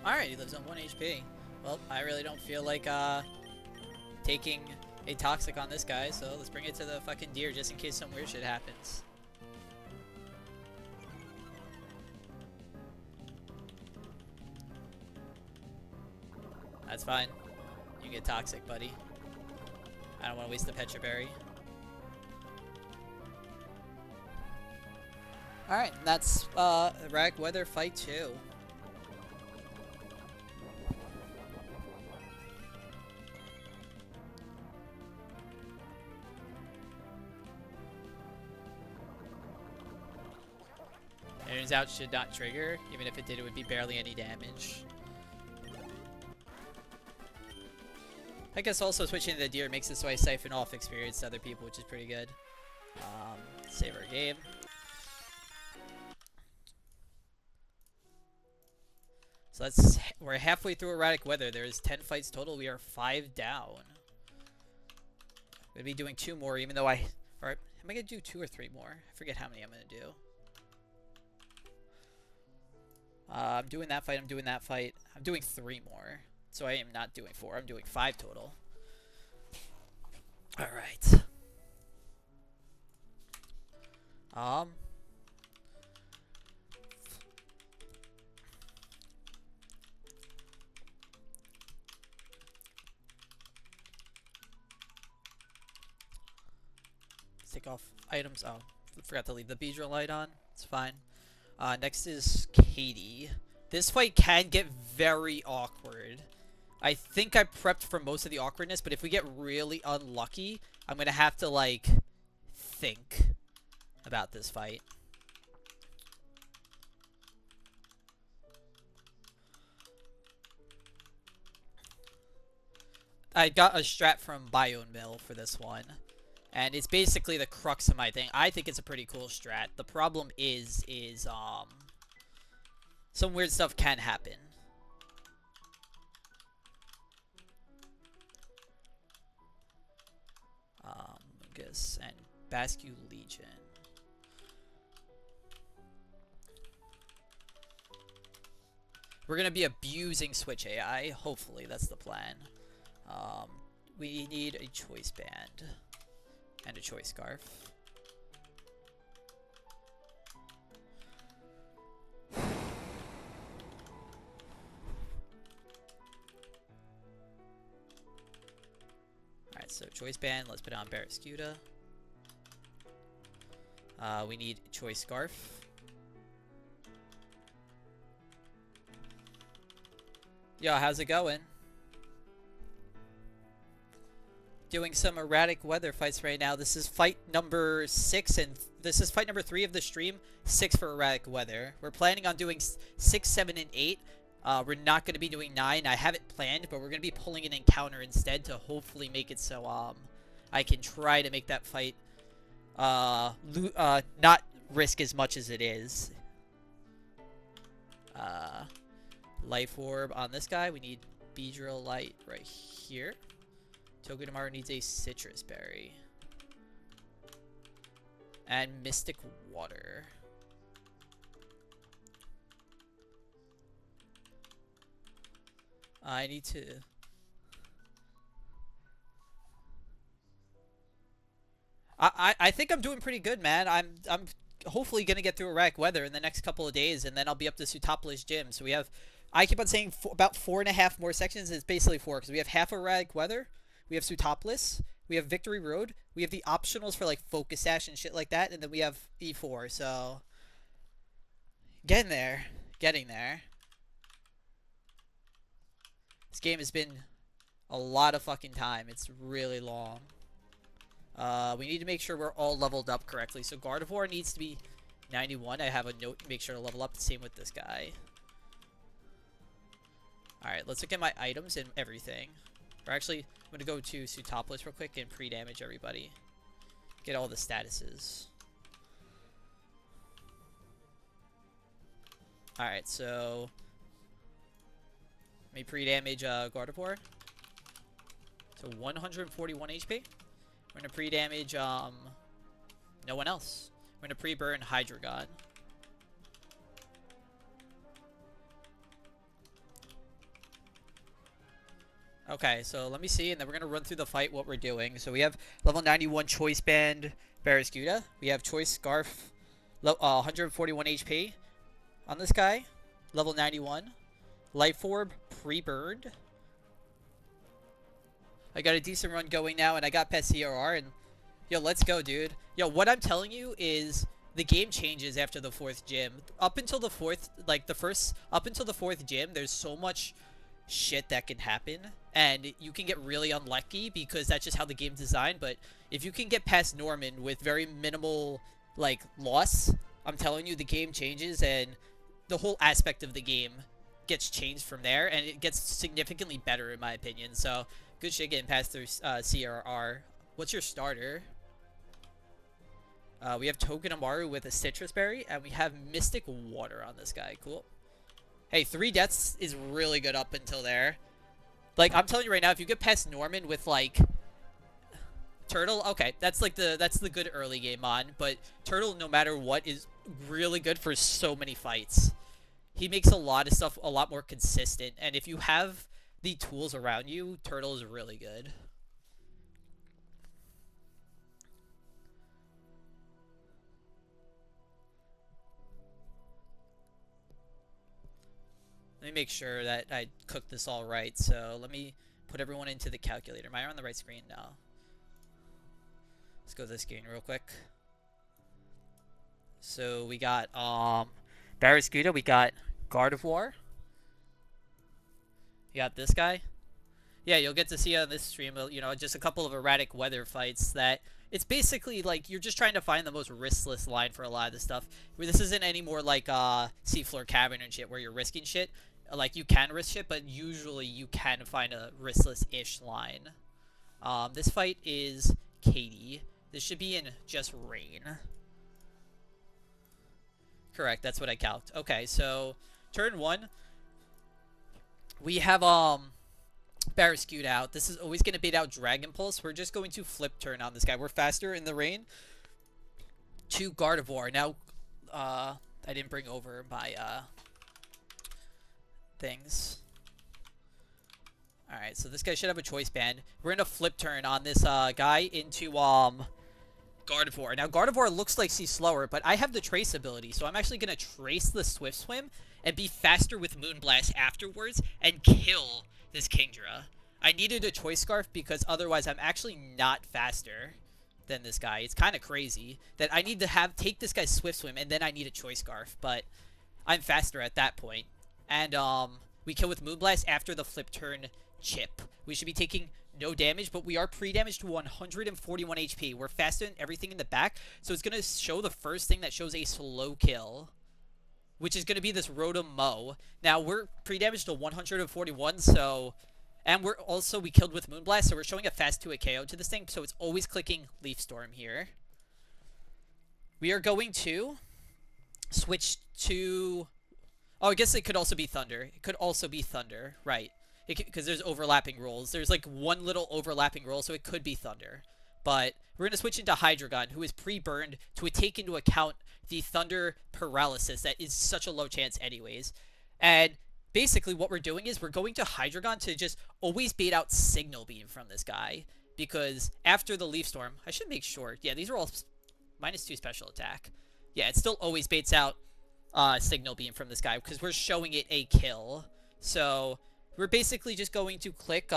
Alright, he lives on 1 HP. Well, I really don't feel like taking a toxic on this guy, so let's bring it to the fucking deer just in case some weird shit happens. That's fine. You get toxic, buddy. I don't want to waste the Petra Berry. Alright, that's Erratic Weather Fight 2. Turns out should not trigger. Even if it did, it would be barely any damage. I guess also switching to the deer makes it so I siphon off experience to other people, which is pretty good. Save our game. So we're halfway through Erratic Weather. There's 10 fights total. We are 5 down. I'm gonna be doing 2 more, even though am I gonna do 2 or 3 more? I forget how many I'm gonna do. I'm doing that fight, I'm doing that fight. I'm doing 3 more. So I am not doing 4, I'm doing 5 total. Alright. Let's take off items. Oh, forgot to leave the Beedrill light on. It's fine. Next is Katie. This fight can get very awkward. I think I prepped for most of the awkwardness, but if we get really unlucky, I'm gonna have to, like, think about this fight. I got a strat from Biome Mill for this one. And it's basically the crux of my thing. I think it's a pretty cool strat. The problem is some weird stuff can happen. Guess and Basque Legion. We're gonna be abusing Switch AI. Hopefully, that's the plan. We need a choice band and a choice scarf. Alright, so choice band, let's put on Barrascuda. We need choice scarf. Yo, how's it going? Doing some erratic weather fights right now. This is fight number 6, and this is fight number 3 of the stream. 6 for erratic weather. We're planning on doing 6, 7, and 8. We're not going to be doing 9. I have it planned, but we're going to be pulling an encounter instead to hopefully make it so I can try to make that fight not risk as much as it is. Life Orb on this guy. We need Beedrill Light right here. Togedemaru needs a Citrus Berry. And Mystic Water. I need to... I think I'm doing pretty good, man. I'm hopefully gonna get through erratic weather in the next couple of days, and then I'll be up to Sutopolis Gym. So we have... I keep on saying about 4.5 more sections. It's basically 4, because we have half erratic weather. We have Sutopolis, we have Victory Road, we have the optionals for like Focus Sash and shit like that, and then we have E4, so getting there. This game has been a lot of fucking time. It's really long. We need to make sure we're all leveled up correctly. So Gardevoir needs to be 91. I have a note to make sure to level up. Same with this guy. Alright, let's look at my items and everything. Or actually, I'm going to go to Sootopolis real quick and pre-damage everybody. Get all the statuses. Alright, so... let me pre-damage Gardevoir. So 141 HP. We're going to pre-damage no one else. We're going to pre-burn Hydreigon. Okay, so let me see, and then we're going to run through the fight what we're doing. So we have level 91 Choice Band Barraskewda. We have Choice Scarf, 141 HP on this guy. Level 91. Life Orb, pre-burned. I got a decent run going now, and I got past CRR, and yo, let's go, dude. Yo, what I'm telling you is the game changes after the 4th gym. Up until the 4th, like up until the 4th gym, there's so much shit that can happen, and you can get really unlucky because that's just how the game's designed. But if you can get past Norman with very minimal, like, loss, I'm telling you, the game changes, and the whole aspect of the game gets changed from there, and it gets significantly better, in my opinion. So good shit getting past through CRR. What's your starter? We have Togedemaru with a Citrus Berry, and we have Mystic Water on this guy. Cool. Hey, 3 deaths is really good up until there. Like, I'm telling you right now, if you get past Norman with, like, Turtle, okay, that's the good early game mon, but Turtle, no matter what, is really good for so many fights. He makes a lot of stuff a lot more consistent, and if you have the tools around you, Turtle is really good. Let me make sure that I cooked this all right, so let me put everyone into the calculator. Am I on the right screen now? Let's go to this screen real quick. So we got Barraskewda, we got Gardevoir. You got this guy. Yeah, you'll get to see on this stream, you know, just a couple of erratic weather fights that it's basically like you're just trying to find the most riskless line for a lot of this stuff. Where this isn't any more like Seafloor Cavern and shit where you're risking shit. Like, you can risk shit, but usually you can find a riskless-ish line. This fight is Katie. This should be in just rain. Correct, that's what I calced. Okay, so turn 1. We have Barraskewda out. This is always going to bait out Dragon Pulse. We're just going to flip turn on this guy. We're faster in the rain to Gardevoir. Now, I didn't bring over my things. Alright, so this guy should have a choice band. We're going to flip turn on this guy into Gardevoir. Now, Gardevoir looks like he's slower, but I have the trace ability, so I'm actually going to trace the Swift Swim and be faster with Moonblast afterwards and kill this Kingdra. I needed a Choice Scarf because otherwise I'm actually not faster than this guy. It's kind of crazy that I need to take this guy's Swift Swim and then I need a Choice Scarf, but I'm faster at that point. And we kill with Moonblast after the flip turn chip. We should be taking no damage, but we are pre-damaged to 141 HP. We're faster than everything in the back, so it's going to show the first thing that shows a slow kill, which is going to be this Rotom Mow. Now, we're pre-damaged to 141, so... and we killed with Moonblast, so we're showing a fast 2 KO to this thing, so it's always clicking Leaf Storm here. We are going to switch to... oh, I guess it could also be Thunder. It could also be Thunder, right. Because there's overlapping rolls. There's like one little overlapping roll, so it could be Thunder. But we're going to switch into Hydreigon, who is pre-burned to take into account the Thunder paralysis that is such a low chance anyways. And basically what we're doing is we're going to Hydreigon to just always bait out Signal Beam from this guy. Because after the Leaf Storm, I should make sure. Yeah, these are all -2 special attack. Yeah, it still always baits out Signal Beam from this guy because we're showing it a kill. So we're basically just going to click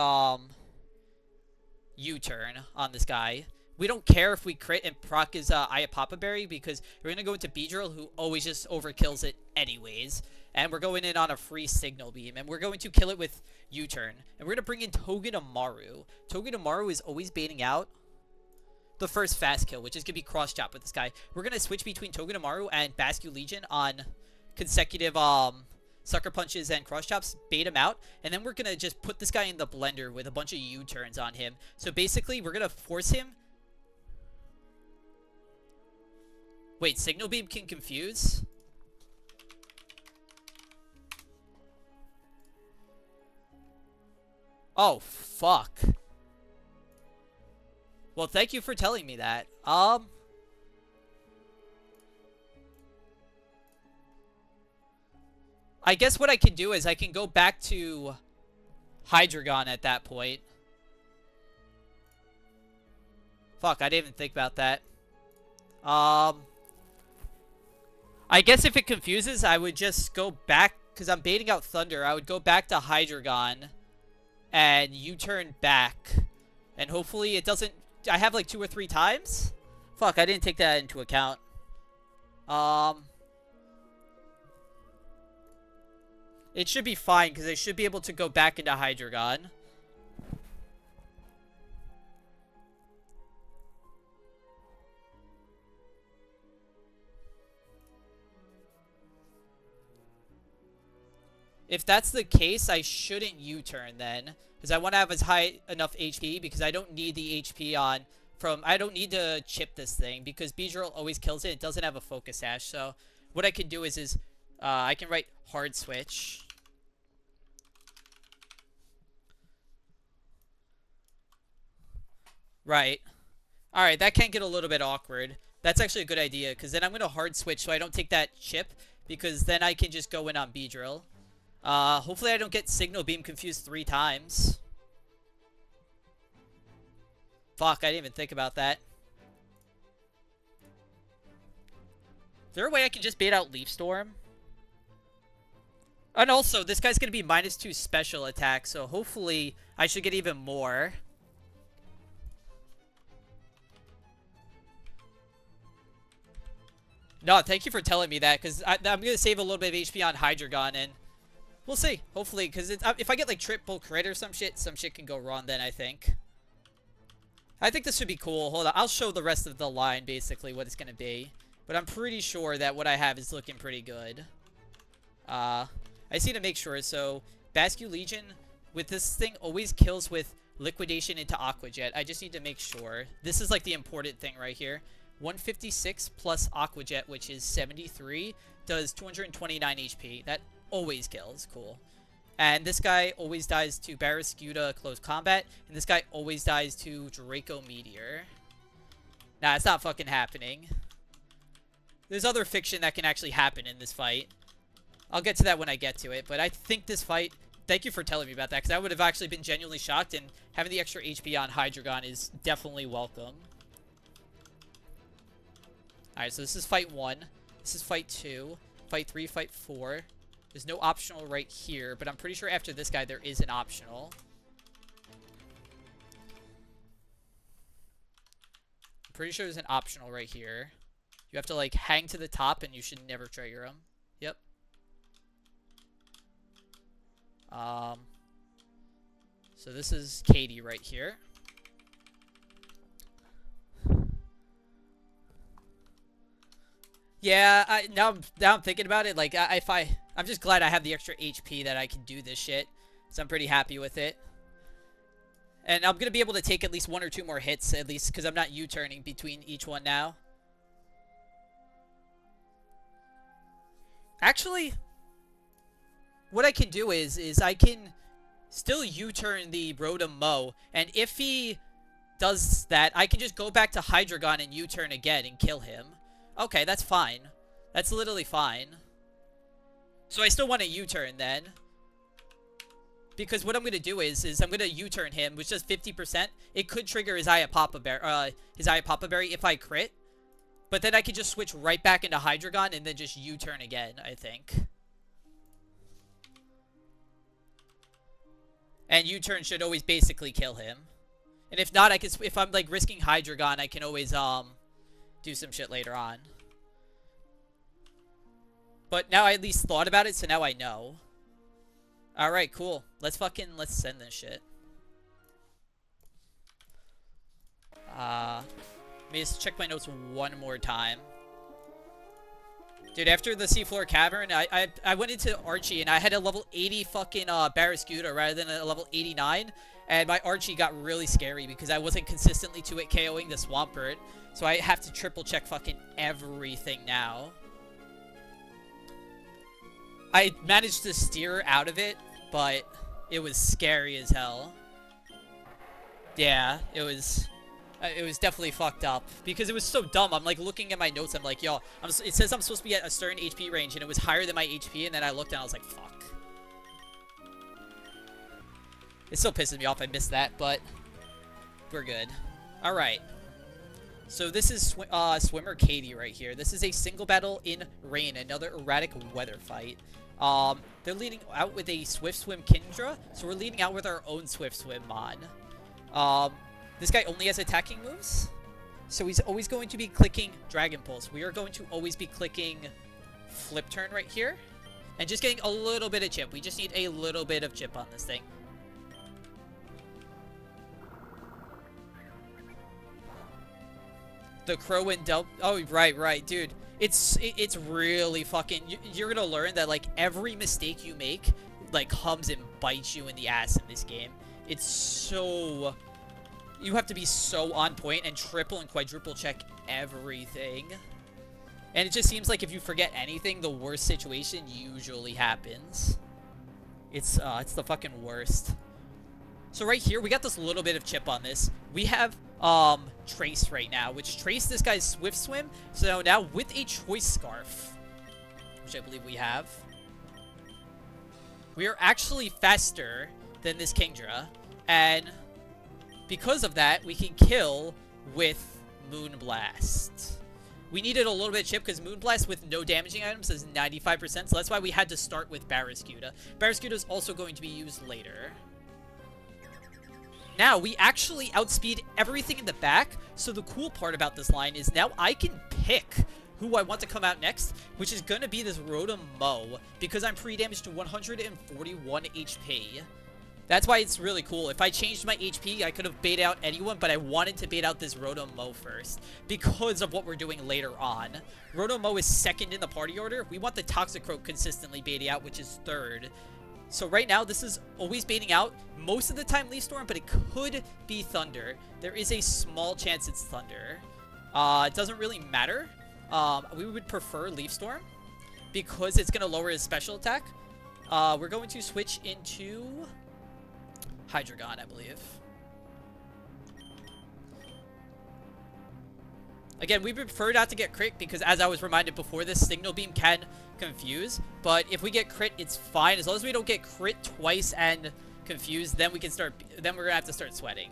U-turn on this guy. We don't care if we crit and proc his Iapapa Berry because we're going to go into Beedrill, who always just overkills it anyways. And we're going in on a free Signal Beam. And we're going to kill it with U-turn. And we're going to bring in Togedemaru. Togedemaru is always baiting out the first fast kill, which is going to be cross chop with this guy. We're going to switch between Togedemaru and Basque Legion on consecutive sucker punches and cross chops, bait him out, and then we're going to just put this guy in the blender with a bunch of U-turns on him. So basically, we're going to force him. Wait, Signal Beam can confuse? Oh, fuck. Well, thank you for telling me that. I guess what I can do is I can go back to Hydreigon at that point. Fuck, I didn't even think about that. I guess if it confuses, I would just go back, because I'm baiting out Thunder. I would go back to Hydreigon and U-turn back. And hopefully it doesn't... I have like 2 or 3 times? Fuck, I didn't take that into account. It should be fine, because I should be able to go back into Hydreigon. If that's the case, I shouldn't U-turn then. Because I want to have as high enough HP, because I don't need the HP on from... I don't need to chip this thing, because Beedrill always kills it. It doesn't have a focus sash. So what I can do is I can write hard switch. Right. Alright, that can get a little bit awkward. That's actually a good idea, because then I'm going to hard switch so I don't take that chip, because then I can just go in on Beedrill. Hopefully I don't get Signal Beam confused 3 times. Fuck, I didn't even think about that. Is there a way I can just bait out Leaf Storm? And also, this guy's going to be -2 special attack, so hopefully I should get even more. No, thank you for telling me that, because I'm going to save a little bit of HP on Hydreigon, and we'll see. Hopefully, because if I get, like, triple crit or some shit can go wrong then, I think. I think this should be cool. Hold on. I'll show the rest of the line, basically, what it's going to be. But I'm pretty sure that what I have is looking pretty good. I just need to make sure. So, Basque Legion, with this thing, always kills with Liquidation into Aqua Jet. I just need to make sure. This is, like, the important thing right here. 156 plus Aqua Jet, which is 73, does 229 HP. That always kills. Cool. And this guy always dies to Barrascuda Close Combat. And this guy always dies to Draco Meteor. Nah, it's not fucking happening. There's other fiction that can actually happen in this fight. I'll get to that when I get to it. But I think this fight... Thank you for telling me about that, because I would have actually been genuinely shocked. And having the extra HP on Hydreigon is definitely welcome. Alright, so this is fight 1. This is fight 2. Fight 3, fight 4. There's no optional right here, but I'm pretty sure after this guy there is an optional. I'm pretty sure there's an optional right here. You have to, like, hang to the top and you should never trigger him. Yep. So this is Katie right here. Yeah, now I'm thinking about it. Like, I'm just glad I have the extra HP that I can do this shit. So I'm pretty happy with it. And I'm going to be able to take at least 1 or 2 more hits, at least, because I'm not U-turning between each one now. Actually, what I can do is I can still U-turn the Rotom Mow. And if he does that, I can just go back to Hydreigon and U-turn again and kill him. Okay, that's fine. That's literally fine. So I still want to U-turn then. Because what I'm going to do is I'm going to U-turn him, which does 50%. It could trigger his Iapapa Berry if I crit. But then I could just switch right back into Hydreigon and then just U-turn again, I think. And U-turn should always basically kill him. And if not, I can, if I'm like risking Hydreigon, I can always do some shit later on. But now I at least thought about it, so now I know. Alright, cool. Let's send this shit. Let me just check my notes one more time. Dude, after the Seafloor Cavern, I went into Archie and I had a level 80 fucking Barraskewda rather than a level 89. And my Archie got really scary because I wasn't consistently 2-hit KOing the Swampert. So I have to triple check fucking everything now. I managed to steer out of it, but it was scary as hell. Yeah, it was definitely fucked up because it was so dumb. I'm like looking at my notes. I'm like, yo, it says I'm supposed to be at a certain HP range, and it was higher than my HP. And then I looked and I was like, fuck. It still pisses me off I missed that, but we're good. All right. So this is Swimmer Katie right here. This is a single battle in rain, another erratic weather fight. They're leading out with a Swift Swim Kindra, so we're leading out with our own Swift Swim Mon. This guy only has attacking moves, so he's always going to be clicking Dragon Pulse. We are going to always be clicking Flip Turn right here, and just getting a little bit of chip. We just need a little bit of chip on this thing. The Crow and Del... Oh, right, dude. It's really fucking... You're gonna learn that, like, every mistake you make, like, comes and bites you in the ass in this game. It's so... You have to be so on point and triple and quadruple check everything. And it just seems like if you forget anything, the worst situation usually happens. It's the fucking worst. So right here, we got this little bit of chip on this. We have, Trace right now, which Trace this guy's Swift Swim. So now with a Choice Scarf, which I believe we have, we are actually faster than this Kingdra. And because of that, we can kill with Moonblast. We needed a little bit of chip because Moonblast with no damaging items is 95%, so that's why we had to start with Barraskewda. Barraskewda is also going to be used later. Now, we actually outspeed everything in the back, so the cool part about this line is now I can pick who I want to come out next, which is going to be this Rotom Mow, because I'm pre-damaged to 141 HP. That's why it's really cool. If I changed my HP, I could have bait out anyone, but I wanted to bait out this Rotom Mow first because of what we're doing later on. Rotom Mow is second in the party order. We want the Toxicroak consistently baiting out, which is third. So right now, this is always baiting out. Most of the time Leaf Storm, but it could be Thunder. There is a small chance it's Thunder. It doesn't really matter. We would prefer Leaf Storm because it's going to lower his special attack. We're going to switch into Hydreigon, I believe. Again, we prefer not to get crit because, as I was reminded before, this Signal Beam can confuse. But if we get crit, it's fine. As long as we don't get crit twice and confused, then we can start. Then we're gonna have to start sweating.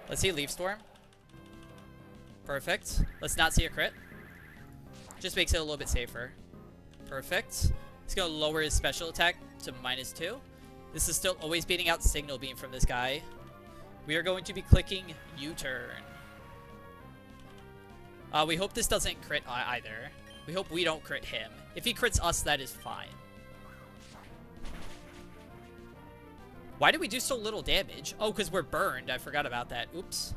Let's see Leaf Storm. Perfect. Let's not see a crit. Just makes it a little bit safer. Perfect. It's gonna lower his special attack to -2. This is still always beating out Signal Beam from this guy. We are going to be clicking U-turn. We hope this doesn't crit either. We hope we don't crit him. If he crits us, that is fine. Why did we do so little damage? Oh, because we're burned. I forgot about that. Oops.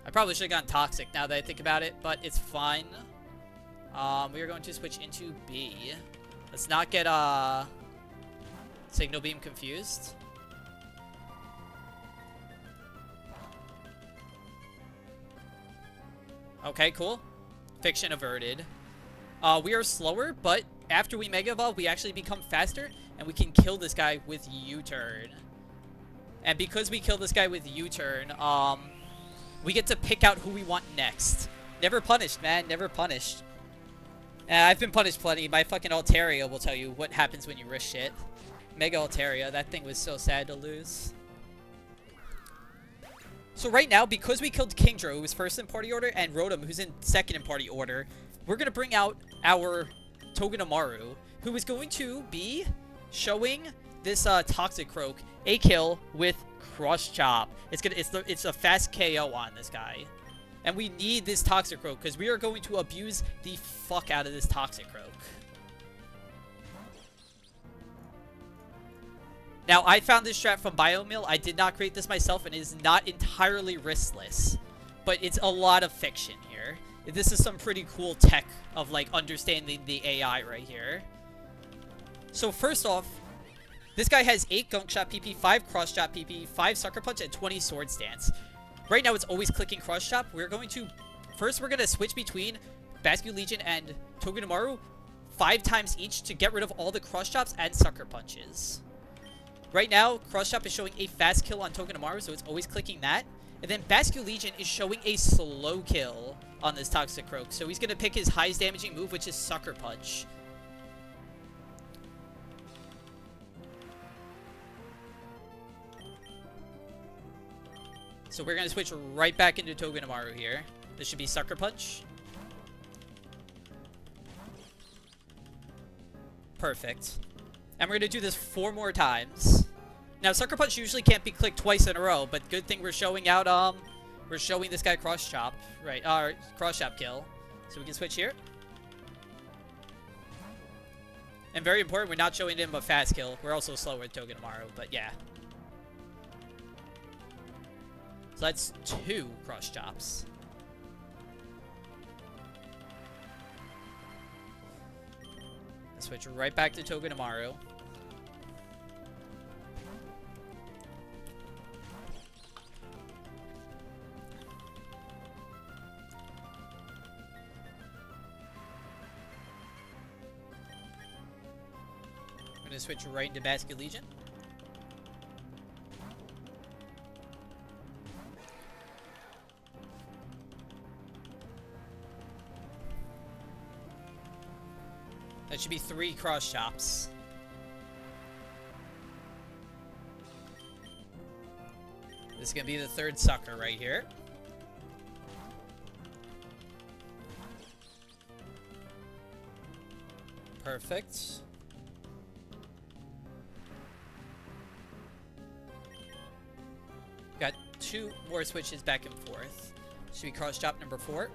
I probably should have gotten Toxic now that I think about it, but it's fine. We are going to switch into B. Let's not get Signal Beam confused. Okay, cool. Fiction averted. We are slower, but after we Mega Evolve, we actually become faster, and we can kill this guy with U-turn. And because we kill this guy with U-turn, we get to pick out who we want next. Never punished, man. Never punished. I've been punished plenty. My fucking Altaria will tell you what happens when you risk shit. Mega Altaria. That thing was so sad to lose. So right now, because we killed Kingdra, who was first in party order, and Rotom, who's in second in party order, we're going to bring out our Togedemaru, who is going to be showing this Toxicroak a kill with Cross Chop. It's a fast KO on this guy. And we need this Toxicroak because we are going to abuse the fuck out of this Toxicroak. Now, I found this strat from Biomill. I did not create this myself, and it is not entirely riskless. But it's a lot of fiction here. This is some pretty cool tech of, like, understanding the AI right here. So, first off, this guy has 8 Gunk Shot PP, 5 Cross Chop PP, 5 Sucker Punch, and 20 Sword Stance. Right now, it's always clicking Cross Chop. We're going to... First, we're going to switch between Basque Legion and Togedemaru 5 times each to get rid of all the Cross Chops and Sucker Punches. Right now, Cross Chop is showing a fast kill on Togedemaru, so it's always clicking that. And then Basque Legion is showing a slow kill on this Toxic Croak. So he's going to pick his highest damaging move, which is Sucker Punch. So we're going to switch right back into Togedemaru here. This should be Sucker Punch. Perfect. And we're going to do this 4 more times. Now, Sucker Punch usually can't be clicked twice in a row, but good thing we're showing out, we're showing this guy Cross Chop, right, Cross Chop kill. So we can switch here. And very important, we're not showing him a fast kill. We're also slower with Togedemaru, but yeah. So that's 2 Cross Chops. Switch right back to Togedemaru. I'm going to switch right into Basque Legion. That should be 3 Cross Chops. This is going to be the 3rd Sucker right here. Perfect. Got 2 more switches back and forth. Should be Cross Chop number 4.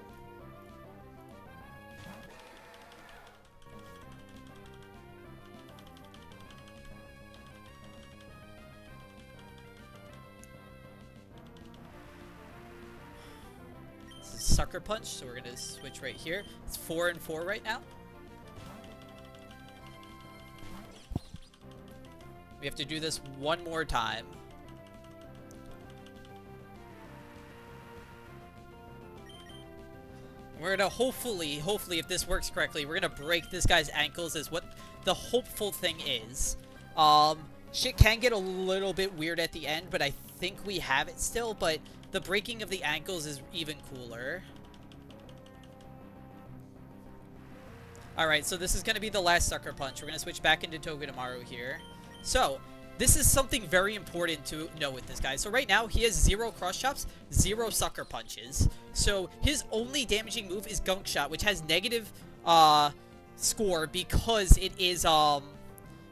Sucker Punch, so we're going to switch right here. It's 4 and 4 right now. We have to do this 1 more time. We're going to hopefully, if this works correctly, we're going to break this guy's ankles is what the hopeful thing is. Shit can get a little bit weird at the end, but I think we have it still, but the breaking of the ankles is even cooler. Alright, so this is going to be the last Sucker Punch. We're going to switch back into Togedemaru here. So, this is something very important to know with this guy. So right now, he has 0 Cross Chops, 0 Sucker Punches. So his only damaging move is Gunk Shot, which has negative score because it is, what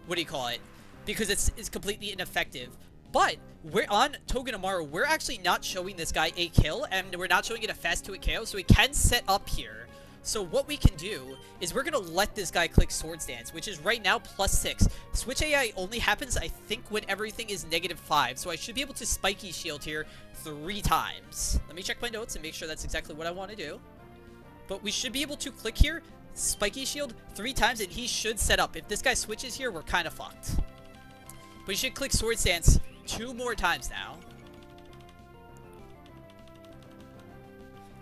do you call it? Because it's completely ineffective. But we're on Togedemaru, we're actually not showing this guy a kill, and we're not showing it a fast 2-hit KO, so he can set up here. So what we can do is we're going to let this guy click Sword Stance, which is right now +6. Switch AI only happens, I think, when everything is -5. So I should be able to Spiky Shield here 3 times. Let me check my notes and make sure that's exactly what I want to do. But we should be able to click here, Spiky Shield 3 times, and he should set up. If this guy switches here, we're kind of fucked. But you should click Sword Stance 2 more times now.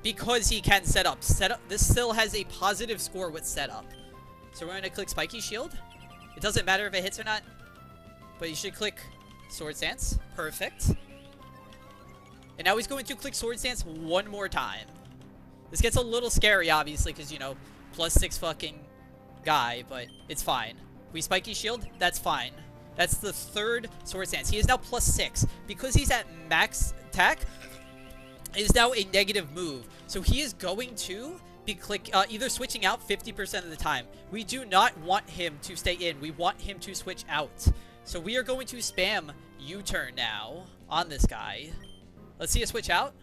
Because he can set up. This still has a positive score with setup. So we're going to click Spiky Shield. It doesn't matter if it hits or not. But you should click Sword Stance. Perfect. And now he's going to click Sword Stance 1 more time. This gets a little scary, obviously, because, you know, +6 fucking guy. But it's fine. We Spiky Shield, that's fine. That's the 3rd Sword Stance. He is now +6. Because he's at max attack, it is now a negative move. So he is going to be either switching out 50% of the time. We do not want him to stay in. We want him to switch out. So we are going to spam U-turn now on this guy. Let's see a switch out.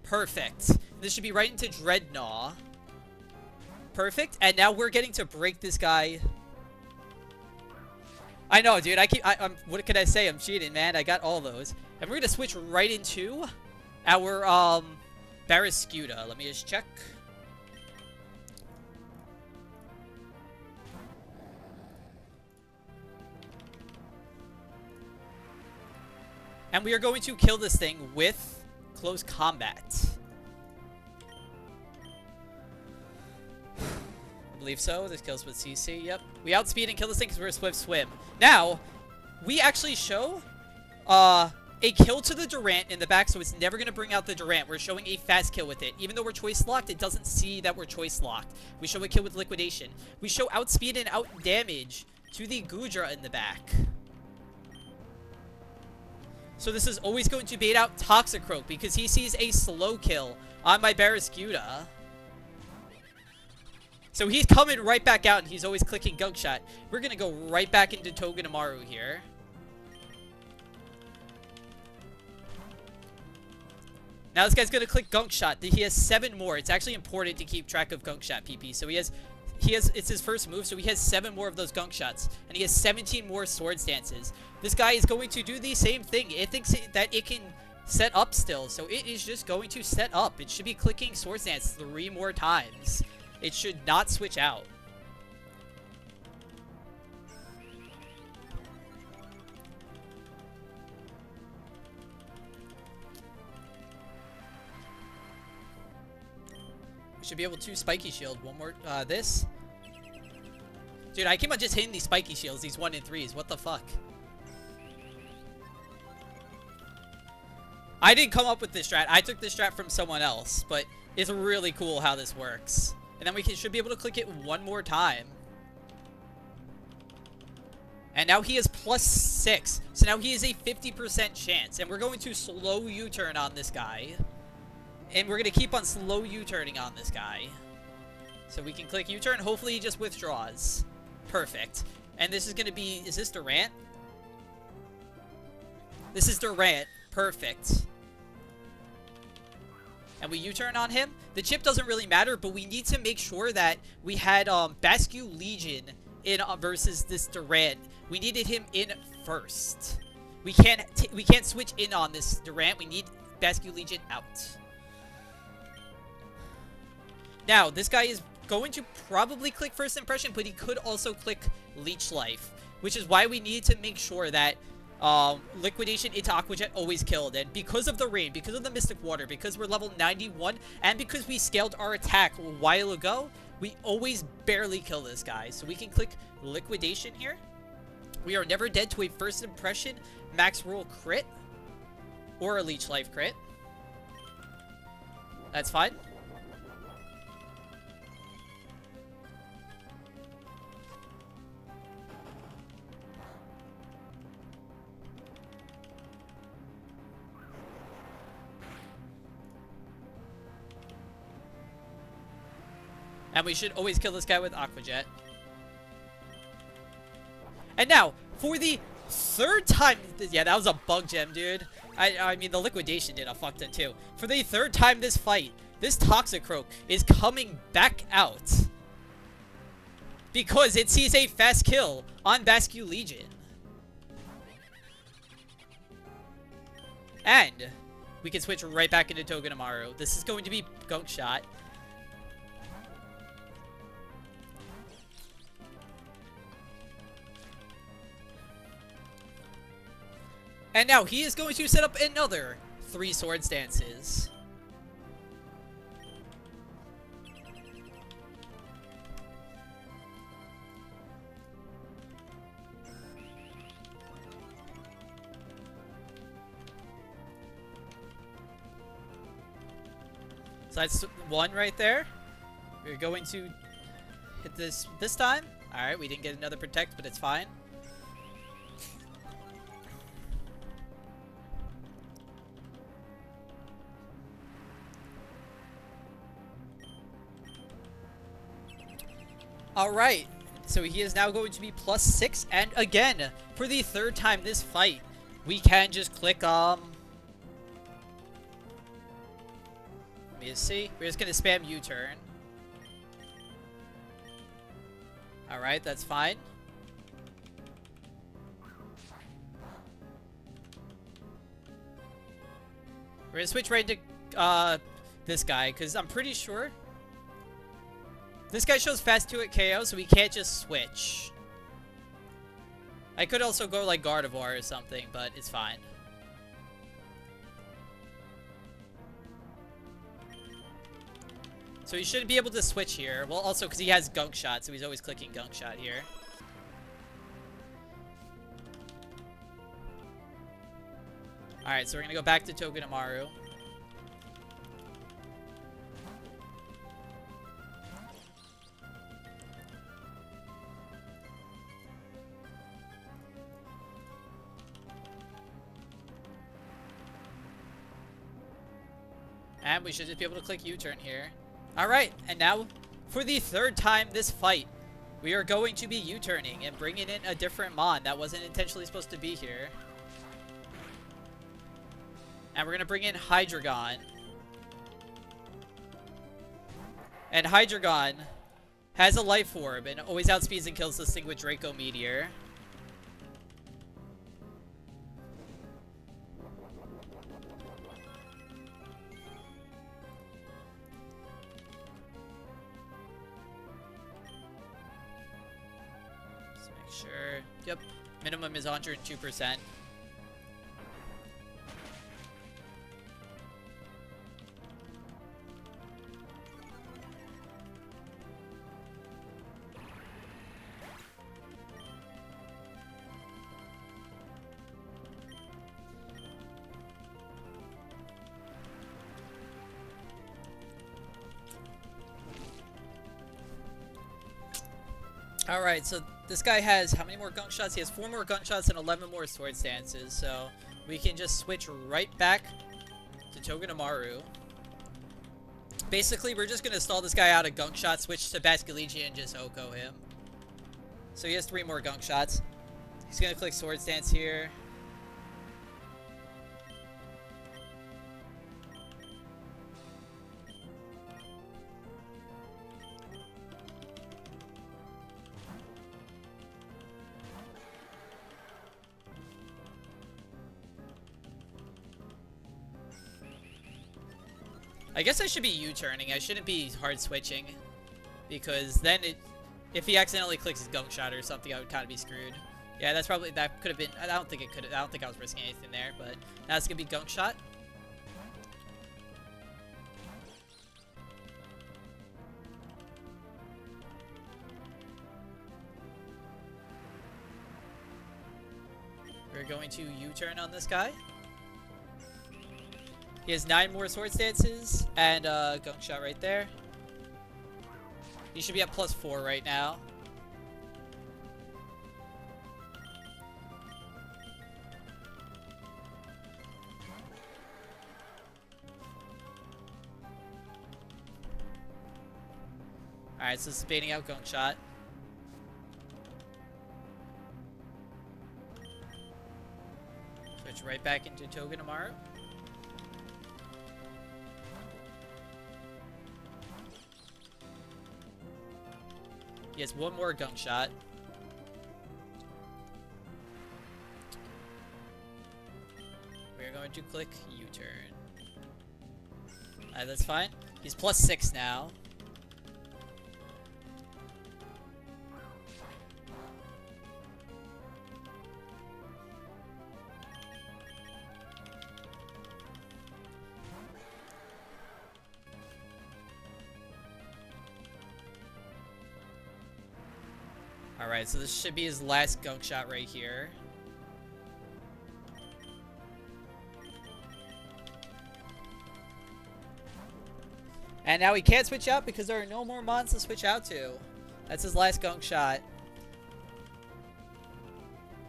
Perfect. This should be right into Dreadnought. Perfect. And now we're getting to break this guy. I know, dude. I'm. What can I say? I'm cheating, man. I got all those. And we're gonna switch right into our Barraskewda. Let me just check. And we are going to kill this thing with close combat. I believe so. This kills with CC. Yep. We outspeed and kill this thing because we're a swift swim. Now, we actually show a kill to the Durant in the back, so it's never going to bring out the Durant. We're showing a fast kill with it. Even though we're choice locked, it doesn't see that we're choice locked. We show a kill with liquidation. We show outspeed and out damage to the Gudra in the back. So this is always going to bait out Toxicroak because he sees a slow kill on my Barraskewda. So he's coming right back out and he's always clicking Gunk Shot. We're going to go right back into Togedemaru here. Now this guy's going to click Gunk Shot. He has 7 more. It's actually important to keep track of Gunk Shot PP. So it's his first move, so he has 7 more of those Gunk Shots. And he has 17 more Sword Stances. This guy is going to do the same thing. It thinks that it can set up still. So it is just going to set up. It should be clicking Sword Stance 3 more times. It should not switch out. We should be able to Spiky Shield. One more, this. Dude, I keep on just hitting these Spiky Shields, these 1 and 3s. What the fuck? I didn't come up with this strat. I took this strat from someone else, but it's really cool how this works. And then we should be able to click it 1 more time. And now he is +6. So now he is a 50% chance. And we're going to slow U-turn on this guy. And we're going to keep on slow U-turning on this guy. So we can click U-turn. Hopefully he just withdraws. Perfect. And this is going to be... Is this Durant? This is Durant. Perfect. And we U-turn on him. The chip doesn't really matter, but we need to make sure that we had Basque Legion in versus this Durant. We needed him in first. We can't switch in on this Durant. We need Basque Legion out. Now, this guy is going to probably click First Impression, but he could also click Leech Life, which is why we need to make sure that Liquidation into Aqua Jet always killed. And because of the rain, because of the Mystic Water, because we're level 91, and because we scaled our attack a while ago, we always barely kill this guy. So we can click Liquidation here. We are never dead to a First Impression max roll crit or a Leech Life crit. That's fine. And we should always kill this guy with Aqua Jet. And now, for the 3rd time... Yeah, that was a bug gem, dude. I mean, the Liquidation did a fuck ton too. For the 3rd time this fight, this Toxicroak is coming back out. Because it sees a fast kill on Basque Legion. And we can switch right back into Togedemaru. This is going to be Gunk Shot. And now he is going to set up another 3 Sword Stances. So that's 1 right there. We're going to hit this time. Alright, we didn't get another Protect, but it's fine. Alright, so he is now going to be +6, and again, for the 3rd time this fight, we can just click, let me just see, we're just gonna spam U-turn. Alright, that's fine. We're gonna switch right to this guy, because I'm pretty sure this guy shows fast 2 at KO, so we can't just switch. I could also go like Gardevoir or something, but it's fine. So he should be able to switch here. Well, also because he has Gunk Shot, so he's always clicking Gunk Shot here. Alright, so we're going to go back to Togedemaru. And we should just be able to click U-turn here. Alright, and now for the 3rd time this fight, we are going to be U-turning and bringing in a different Mon that wasn't intentionally supposed to be here. And we're going to bring in Hydreigon. And Hydreigon has a Life Orb and always outspeeds and kills this thing with Draco Meteor. Let's make sure. Yep. Minimum is 102%. Alright, so this guy has how many more Gunk Shots? He has 4 more Gunk Shots and 11 more Sword Stances, so we can just switch right back to Togedemaru. Basically, we're just going to stall this guy out of Gunk Shot, switch to Basculegion, and just Oko him. So he has 3 more Gunk Shots. He's going to click Sword Stance here. I guess I should be U-turning. I shouldn't be hard switching, because then if he accidentally clicks his Gunk Shot or something, I would kind of be screwed. Yeah, that could have been. I don't think I was risking anything there, but that's gonna be Gunk Shot. We're going to U-turn on this guy. He has 9 more Sword Stances and Gunk Shot right there. He should be at +4 right now. Alright, so this is baiting out Gunk Shot. Switch right back into Togedemaru. He has 1 more Gunk Shot. We're going to click U-turn. Alright, that's fine. He's +6 now. Alright, so this should be his last Gunk Shot right here. And now he can't switch out because there are no more Mons to switch out to. That's his last Gunk Shot.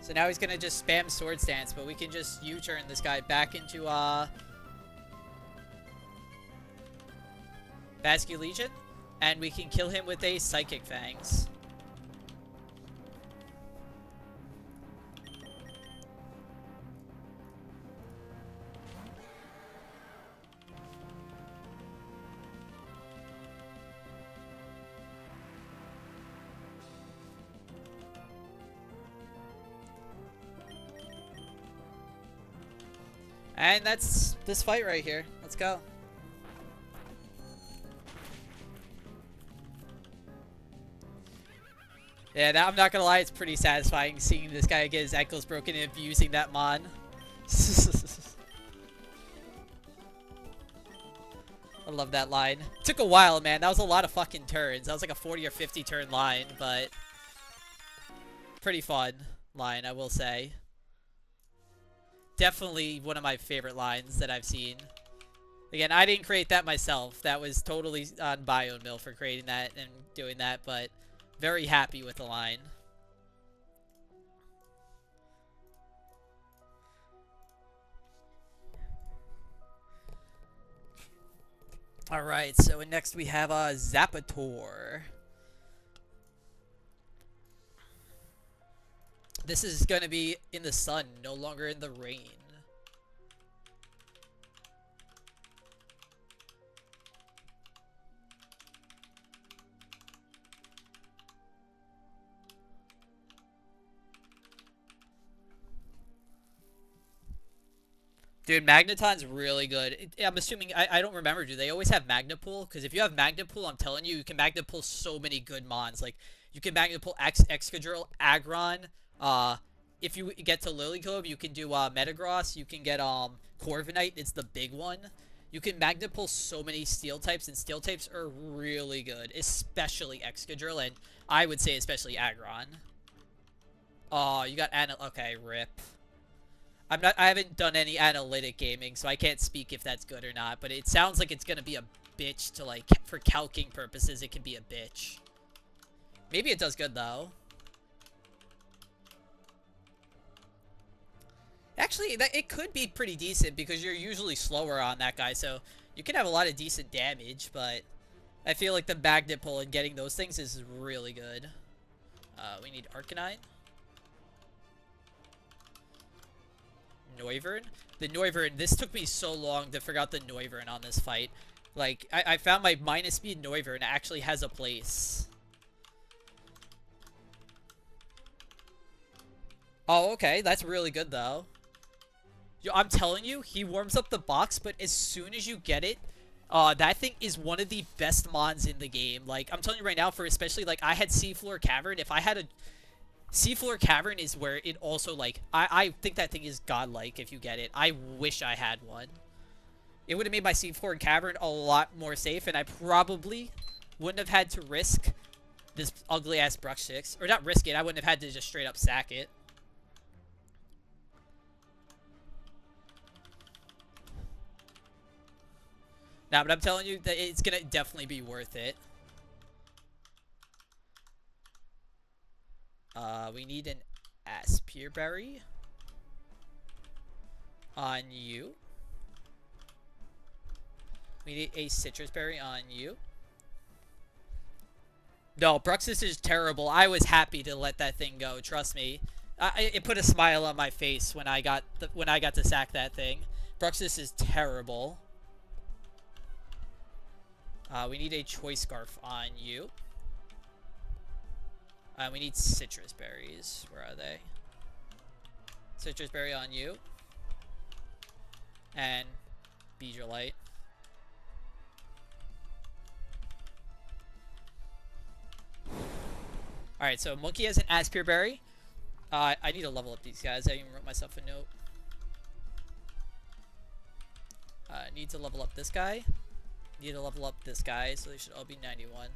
So now he's gonna just spam Sword Stance, but we can just U-turn this guy back into Basculegion, and we can kill him with a Psychic Fangs. And that's this fight right here. Let's go. Yeah, I'm not gonna lie, it's pretty satisfying seeing this guy get his ankles broken and abusing that Mon. I love that line. It took a while, man. That was a lot of fucking turns. That was like a 40 or 50 turn line, but pretty fun line, I will say. Definitely one of my favorite lines that I've seen. Again, I didn't create that myself. That was totally on BioMill for creating that and doing that, but very happy with the line. Alright, so next we have Zapator. This is going to be in the sun, no longer in the rain. Dude, Magneton's really good. I'm assuming, I don't remember, do they always have Magna Pull? Because if you have Magna Pull, I'm telling you, you can Magna Pull so many good mons. Like, you can Magna Pull Excadrill, Aggron. If you get to Lilycove, you can do Metagross. You can get Corviknight, it's the big one. You can Magna Pull so many Steel types, and Steel types are really good. Especially Excadrill, and I would say especially Aggron. Oh, you got okay, rip. I haven't done any analytic gaming, so I can't speak if that's good or not, but it sounds like it's gonna be a bitch to, like, for calcing purposes, it can be a bitch. Maybe it does good, though. Actually, it could be pretty decent, because you're usually slower on that guy, so you can have a lot of decent damage, but I feel like the Magnet Pull and getting those things is really good. We need Arcanine. Noivern? The Noivern, this took me so long to figure out the Noivern on this fight. Like, I found my minus speed Noivern actually has a place. Oh, okay, that's really good, though. Yo, I'm telling you, he warms up the box, but as soon as you get it, that thing is one of the best mons in the game. Like, I'm telling you right now, for especially, like, I had Seafloor Cavern. If I had a... Seafloor Cavern is where it also, like, I think that thing is godlike if you get it. I wish I had one. It would have made my Seafloor Cavern a lot more safe, and I probably wouldn't have had to risk this ugly-ass Bruxish. Or not risk it, I wouldn't have had to just straight up sack it. Nah, but I'm telling you that it's gonna definitely be worth it. We need an Aspearberry on you. We need a Citrus Berry on you. No, Bruxish is terrible. I was happy to let that thing go. Trust me. It put a smile on my face when I got to sack that thing. Bruxish is terrible. We need a Choice Scarf on you. We need Citrus Berries. Where are they? Citrus Berry on you. And Beedrillite. Alright, so Monkey has an Aspearberry. I need to level up these guys. I even wrote myself a note. Need to level up this guy. Need to level up this guy, so they should all be 91.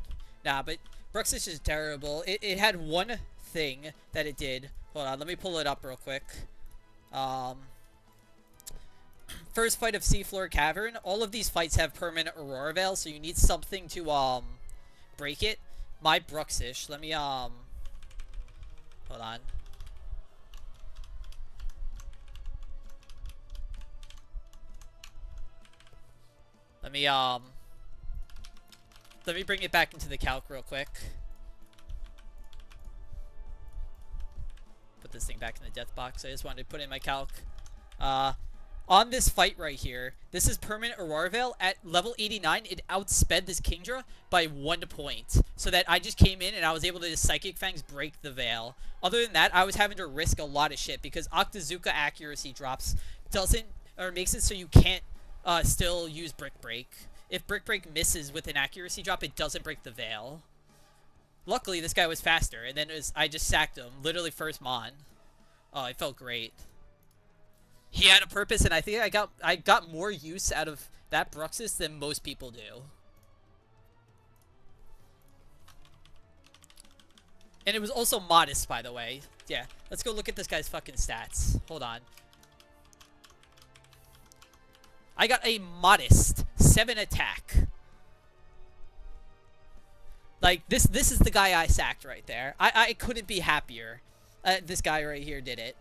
Nah, but Bruxish is terrible. It had one thing that it did. Hold on, let me pull it up real quick. First fight of Seafloor Cavern. All of these fights have permanent Aurora Veil, so you need something to break it. My Bruxish. Let me hold on. Let me bring it back into the calc real quick. Put this thing back in the death box. I just wanted to put in my calc. On this fight right here, this is permanent Aurora Veil. At level 89, it outsped this Kingdra by 1 point. So that I just came in and I was able to just Psychic Fangs break the Veil. Other than that, I was having to risk a lot of shit because Octazooka accuracy drops doesn't or makes it so you can't still use Brick Break. If Brick Break misses with an accuracy drop, it doesn't break the Veil. Luckily, this guy was faster, and then I just sacked him, literally first Mon. Oh, it felt great. He had a purpose, and I think I got more use out of that Bruxus than most people do. And it was also modest, by the way. Yeah, let's go look at this guy's fucking stats. Hold on. I got a modest 7 attack. Like, this is the guy I sacked right there. I couldn't be happier. This guy right here did it.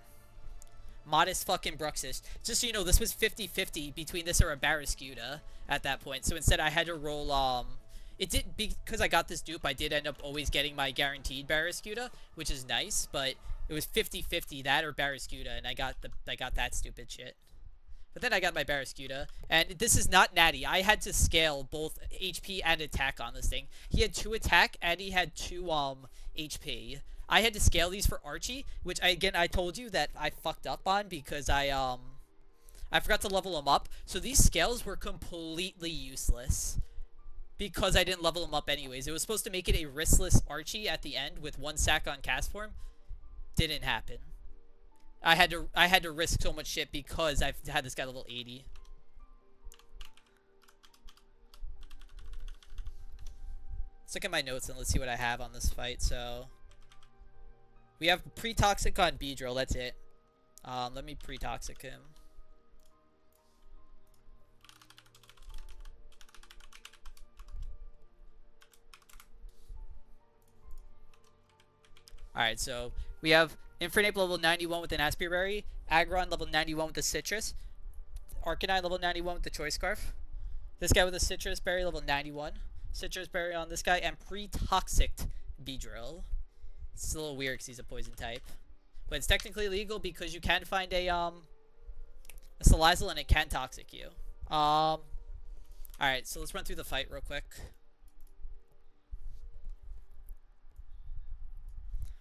Modest fucking Bruxus. Just so you know, this was 50-50 between this or a Barraskewda at that point. So instead I had to roll, it did, because I got this dupe, I did end up always getting my guaranteed Barraskewda, which is nice, but it was 50-50 that or Barraskewda, and I got that stupid shit. But then I got my Barraskewda, and this is not natty. I had to scale both HP and attack on this thing. He had 2 attack, and he had 2, HP. I had to scale these for Archie, which, I told you that I fucked up on because I forgot to level him up. So these scales were completely useless because I didn't level him up anyways. It was supposed to make it a riskless Archie at the end with 1 sack on cast form. Didn't happen. I had to risk so much shit because I've had this guy level 80. Let's look at my notes and let's see what I have on this fight. So we have pre-toxic on Beedrill, that's it. Let me pre-toxic him. Alright, so we have Infernape level 91 with an Aspirary, Aggron level 91 with a Citrus, Arcanine level 91 with the Choice Scarf, this guy with a Citrus Berry level 91, Citrus Berry on this guy, and pre-toxic Beedrill. It's a little weird because he's a poison type. But it's technically legal because you can find a Salazzle and it can toxic you. Alright, so let's run through the fight real quick.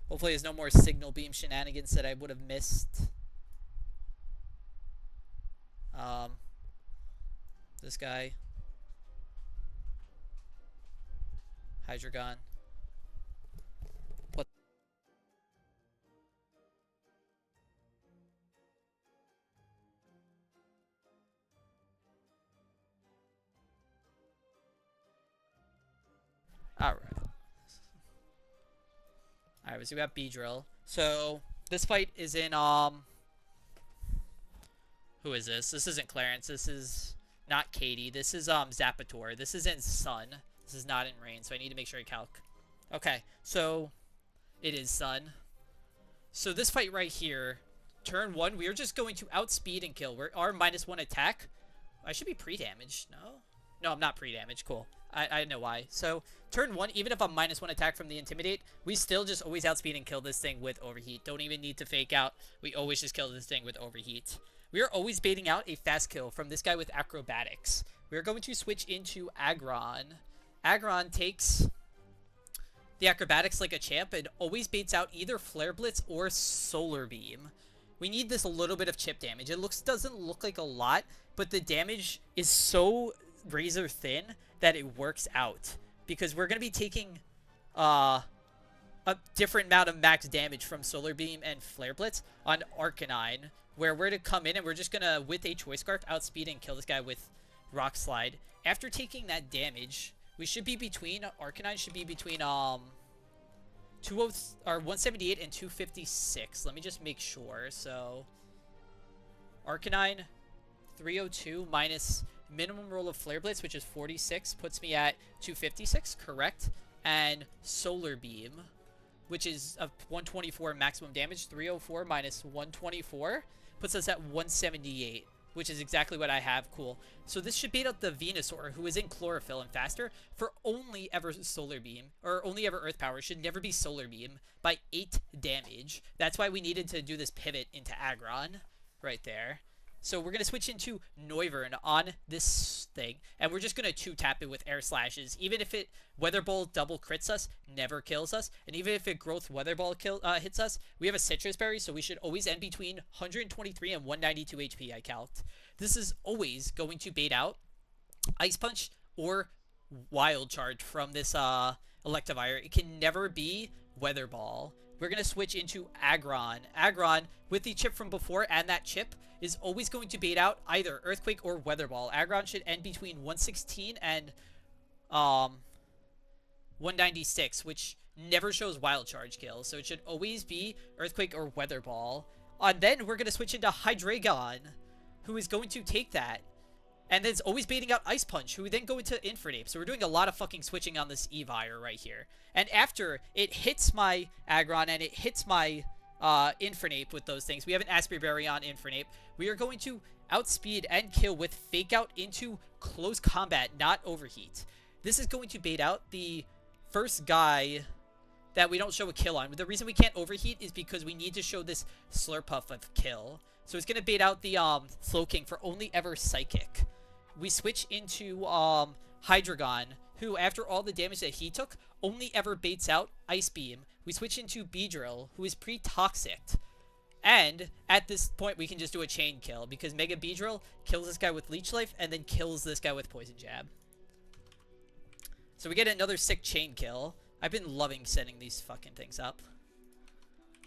Hopefully there's no more Signal Beam shenanigans that I would have missed. This guy. Hydreigon. What? Alright. Alright, so we got Beedrill. So, this fight is in, who is this? This isn't Clarence. This is not Katie. This is, Zapator. This is in Sun. This is not in Rain, so I need to make sure I calc. Okay, so, it is Sun. So, this fight right here, turn 1, we are just going to outspeed and kill. We're our -1 attack. I should be pre-damaged, no? No, I'm not pre-damaged. Cool. I know why. So, turn 1, even if I'm -1 attack from the Intimidate, we still just always outspeed and kill this thing with Overheat. Don't even need to fake out. We always just kill this thing with Overheat. We are always baiting out a fast kill from this guy with Acrobatics. We are going to switch into Aggron. Aggron takes the Acrobatics like a champ and always baits out either Flare Blitz or Solar Beam. We need this a little bit of chip damage. It doesn't look like a lot, but the damage is so razor thin that it works out, because we're going to be taking a different amount of max damage from Solar Beam and Flare Blitz on Arcanine, where we're to come in and we're just going to, with a Choice Scarf, outspeed and kill this guy with Rock Slide. After taking that damage, we should be between, Arcanine should be between 178 and 256. Let me just make sure. So Arcanine 302 minus minimum roll of Flare Blitz, which is 46, puts me at 256, correct? And Solar Beam, which is a 124 maximum damage, 304 minus 124, puts us at 178, which is exactly what I have. Cool. So this should bait out the Venusaur, who is in Chlorophyll and faster, for only ever Solar Beam, or only ever Earth Power. Should never be Solar Beam by 8 damage. That's why we needed to do this pivot into Aggron right there. So we're going to switch into Noivern on this thing, and we're just going to 2-tap it with Air Slashes. Even if it Weather Ball double crits us, never kills us, and even if it Growth Weather Ball hits us, we have a Citrus Berry, so we should always end between 123 and 192 HP, I calced. this is always going to bait out Ice Punch or Wild Charge from this Electivire. It can never be Weather Ball. We're going to switch into Aggron. Aggron, with the chip from before and that chip, is always going to bait out either Earthquake or Weather Ball. Aggron should end between 116 and 196, which never shows Wild Charge kills. So it should always be Earthquake or Weather Ball. And then we're going to switch into Hydreigon, who is going to take that. And then it's always baiting out Ice Punch, who we then go into Infernape. So we're doing a lot of fucking switching on this Evire right here. And after it hits my Aggron and it hits my Infernape with those things, we have an Aspie Berry on Infernape. We are going to outspeed and kill with Fake Out into close combat, not Overheat. This is going to bait out the first guy that we don't show a kill on. But the reason we can't Overheat is because we need to show this Slurpuff of kill. So it's going to bait out the Slowking for only ever Psychic. We switch into Hydreigon, who, after all the damage that he took, only ever baits out Ice Beam. We switch into Beedrill, who is pre-toxic. And at this point, we can just do a chain kill, because Mega Beedrill kills this guy with Leech Life, and then kills this guy with Poison Jab. So we get another sick chain kill. I've been loving setting these fucking things up.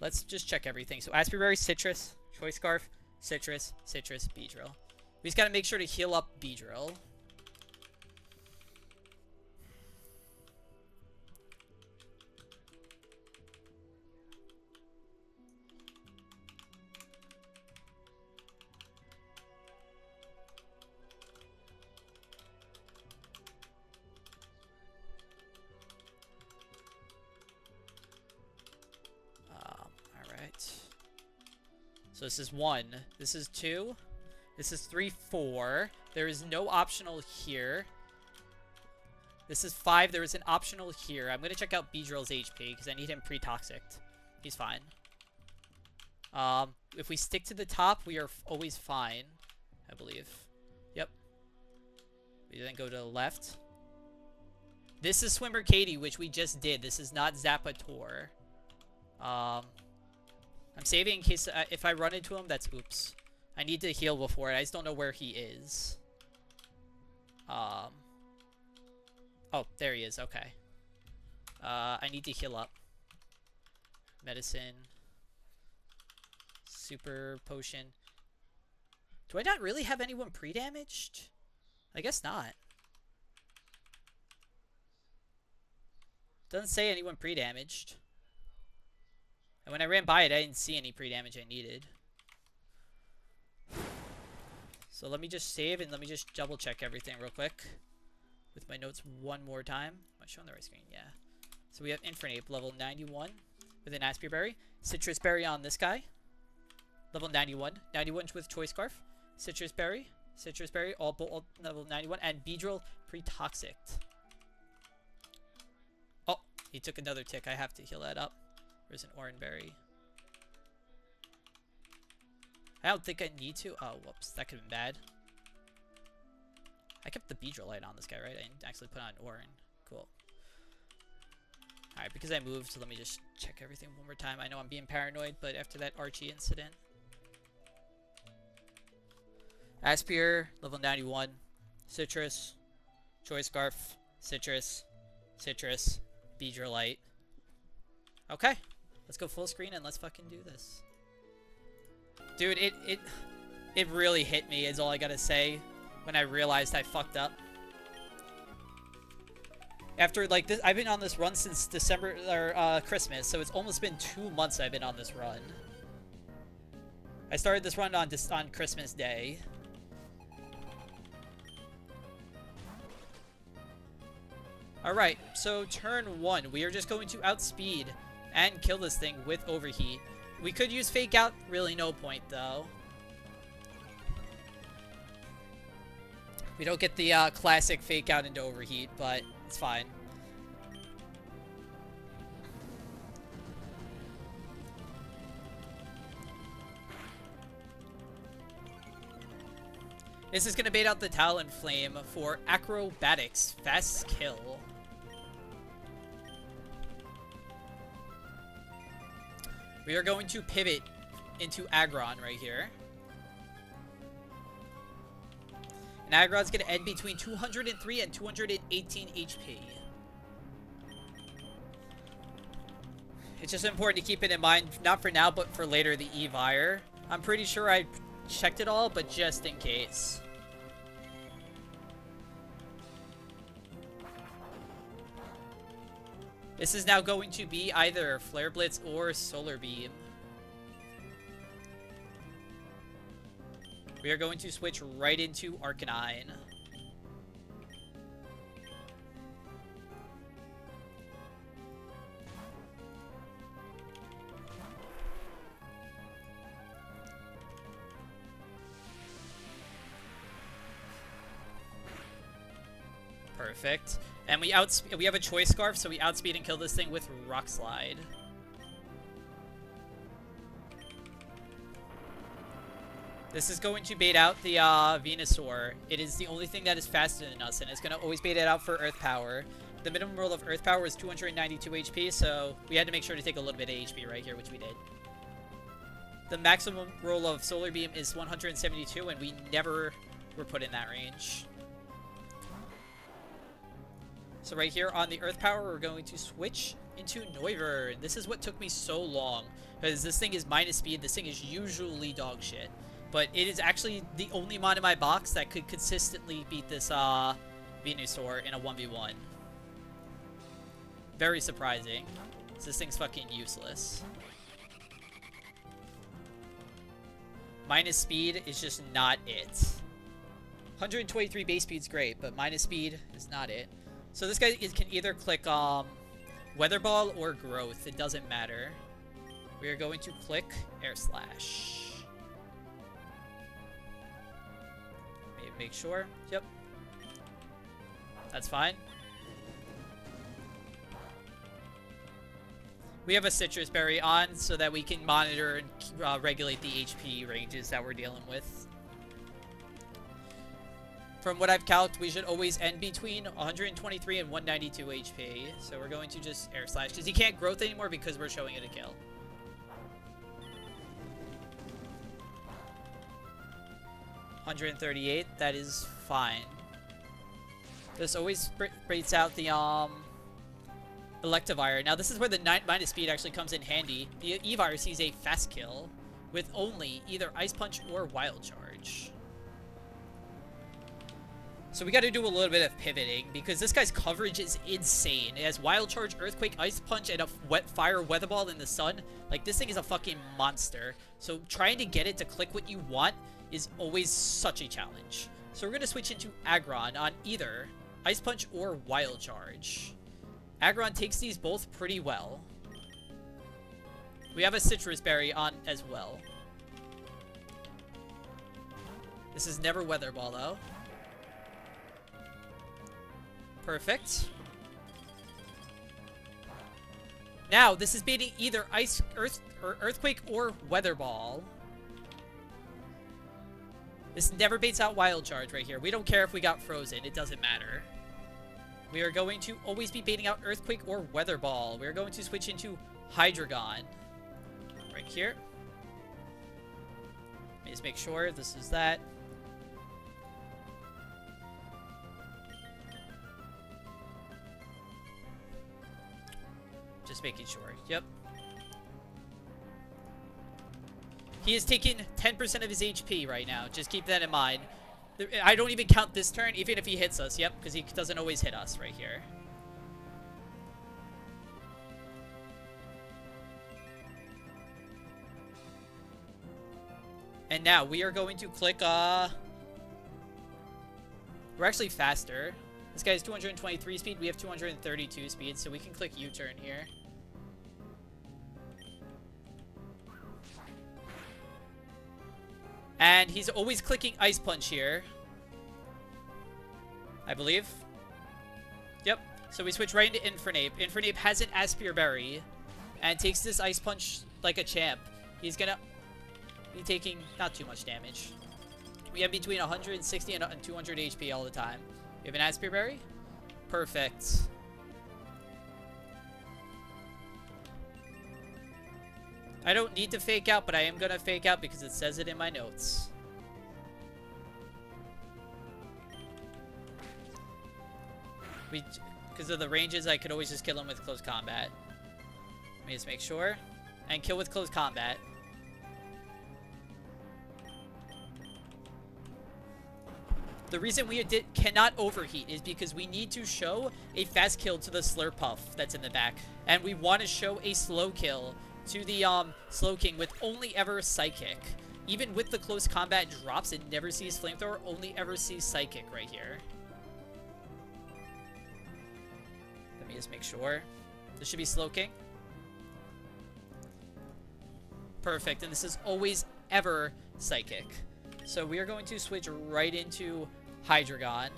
Let's just check everything. So Aspie Berry, Citrus, Choice Scarf, Citrus, Citrus, Beedrill. We just gotta make sure to heal up Beedrill. Alright. So this is 1. This is 2. This is 3, 4. There is no optional here. This is 5. There is an optional here. I'm going to check out Beedrill's HP because I need him pre-toxic. He's fine. If we stick to the top, we are always fine, I believe. Yep. We then go to the left. This is Swimmer Katie, which we just did. This is not Zappator. I'm saving in case if I run into him, that's oops. I need to heal before it. I just don't know where he is. Oh, there he is. Okay. I need to heal up. Medicine. Super potion. Do I not really have anyone pre-damaged? I guess not. Doesn't say anyone pre-damaged. And when I ran by it, I didn't see any pre-damage I needed. So let me just save and let me just double check everything real quick with my notes one more time. Am I showing the right screen? Yeah. So we have Infernape, level 91 with an Aspie Berry. Citrus Berry on this guy. Level 91. 91 with Choice Scarf. Citrus Berry, all level 91. And Beedrill pre-toxic. Oh, he took another tick. I have to heal that up. There's an Oran Berry. I don't think I need to. Oh, whoops. That could have been bad. I kept the Beedrill light on this guy, right? I didn't actually put on Oran. Cool. Alright, because I moved, so let me just check everything one more time. I know I'm being paranoid, but after that Archie incident. Aspire, level 91. Citrus. Choice Scarf. Citrus. Citrus. Beedrill light. Okay. Let's go full screen and let's fucking do this. Dude, it really hit me is all I gotta say when I realized I fucked up. After, like, this, I've been on this run since December, or, Christmas, so it's almost been 2 months I've been on this run. I started this run on Christmas Day. Alright, so turn 1. We are just going to outspeed and kill this thing with Overheat. We could use Fake Out, really no point, though. We don't get the classic Fake Out into Overheat, but it's fine. This is going to bait out the Talonflame for Acrobatics. Fast kill. We are going to pivot into Aggron right here. And Aggron's going to end between 203 and 218 HP. It's just important to keep it in mind, not for now, but for later, the Evire. I'm pretty sure I checked it all, but just in case. This is now going to be either Flare Blitz or Solar Beam. We are going to switch right into Arcanine. Perfect. And we have a Choice Scarf, so we outspeed and kill this thing with Rock Slide. This is going to bait out the Venusaur. It is the only thing that is faster than us, and it's going to always bait it out for Earth Power. The minimum roll of Earth Power is 292 HP, so we had to make sure to take a little bit of HP right here, which we did. The maximum roll of Solar Beam is 172, and we never were put in that range. So right here on the Earth Power, we're going to switch into Noivern. This is what took me so long, because this thing is minus speed. This thing is usually dog shit. But it is actually the only mod in my box that could consistently beat this Venusaur in a 1v1. Very surprising. This thing's fucking useless. Minus speed is just not it. 123 base speed's great, but minus speed is not it. So this guy can either click Weather Ball or Growth. It doesn't matter. We are going to click Air Slash. Make sure. Yep. That's fine. We have a Citrus Berry on so that we can monitor and regulate the HP ranges that we're dealing with. From what I've calculated, we should always end between 123 and 192 HP. So we're going to just Air Slash, because he can't Growth anymore because we're showing it a kill. $138, that is fine. This always baits out the Electivire. Now this is where the minus speed actually comes in handy. The Evire sees a fast kill with only either Ice Punch or Wild Charge. So we got to do a little bit of pivoting because this guy's coverage is insane. It has Wild Charge, Earthquake, Ice Punch, and a Fire Weather Ball in the sun. Like, this thing is a fucking monster. So trying to get it to click what you want is always such a challenge. So we're going to switch into Aggron on either Ice Punch or Wild Charge. Aggron takes these both pretty well. We have a Citrus Berry on as well. This is never Weather Ball though. Perfect. Now, this is baiting either Earthquake or Weather Ball. This never baits out Wild Charge right here. We don't care if we got frozen. It doesn't matter. We are going to always be baiting out Earthquake or Weather Ball. We are going to switch into Hydreigon. Right here. Let me just make sure this is that. Just making sure. Yep. He is taking 10% of his HP right now. Just keep that in mind. I don't even count this turn, even if he hits us. Yep, because he doesn't always hit us right here. And now we are going to click, we're actually faster. This guy has 223 speed. We have 232 speed, so we can click U-turn here. And he's always clicking Ice Punch here, I believe. Yep. So we switch right into Infernape. Infernape has an Aspire Berry and takes this Ice Punch like a champ. He's gonna be taking not too much damage. We have between 160 and 200 HP all the time. We have an Aspire Berry. Perfect. I don't need to fake out, but I am going to fake out because it says it in my notes. Because of the ranges, I could always just kill him with close combat. Let me just make sure. And kill with close combat. The reason we cannot overheat is because we need to show a fast kill to the Slurpuff that's in the back. And we want to show a slow kill to the Slowking with only ever Psychic. Even with the close combat drops, it never sees Flamethrower, only ever sees Psychic right here. Let me just make sure. This should be Slowking. Perfect, and this is always ever Psychic. So we are going to switch right into Hydreigon.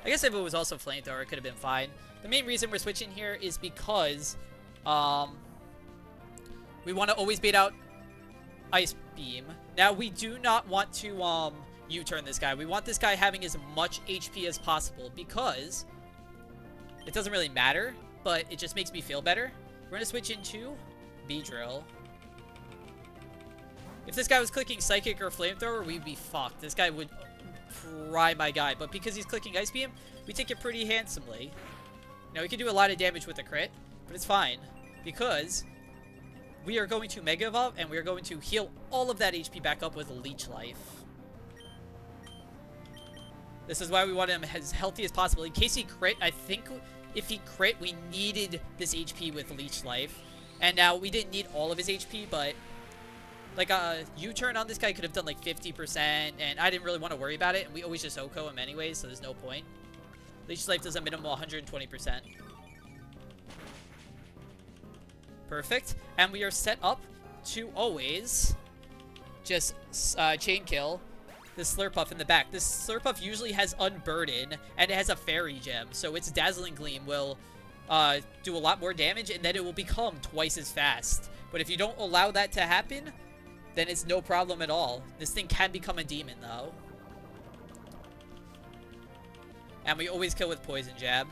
I guess if it was also Flamethrower, it could have been fine. The main reason we're switching here is because we want to always bait out Ice Beam. Now, we do not want to U-turn this guy. We want this guy having as much HP as possible because it doesn't really matter, but it just makes me feel better. We're going to switch into Beedrill. If this guy was clicking Psychic or Flamethrower, we'd be fucked. This guy would fry my guy, but because he's clicking Ice Beam, we take it pretty handsomely. Now, we can do a lot of damage with the crit, but it's fine because we are going to Mega Evolve, and we are going to heal all of that HP back up with Leech Life. This is why we want him as healthy as possible. In case he crit, I think if he crit, we needed this HP with Leech Life. And now, we didn't need all of his HP, but like a U-turn on this guy could have done like 50%, and I didn't really want to worry about it, and we always just OHKO him anyways, so there's no point. Leech Life does a minimum 120%. Perfect. And we are set up to always just chain kill this Slurpuff in the back. This Slurpuff usually has Unburden, and it has a Fairy Gem, so its Dazzling Gleam will do a lot more damage, and then it will become twice as fast. But if you don't allow that to happen, then it's no problem at all. This thing can become a demon, though. And we always kill with Poison Jab.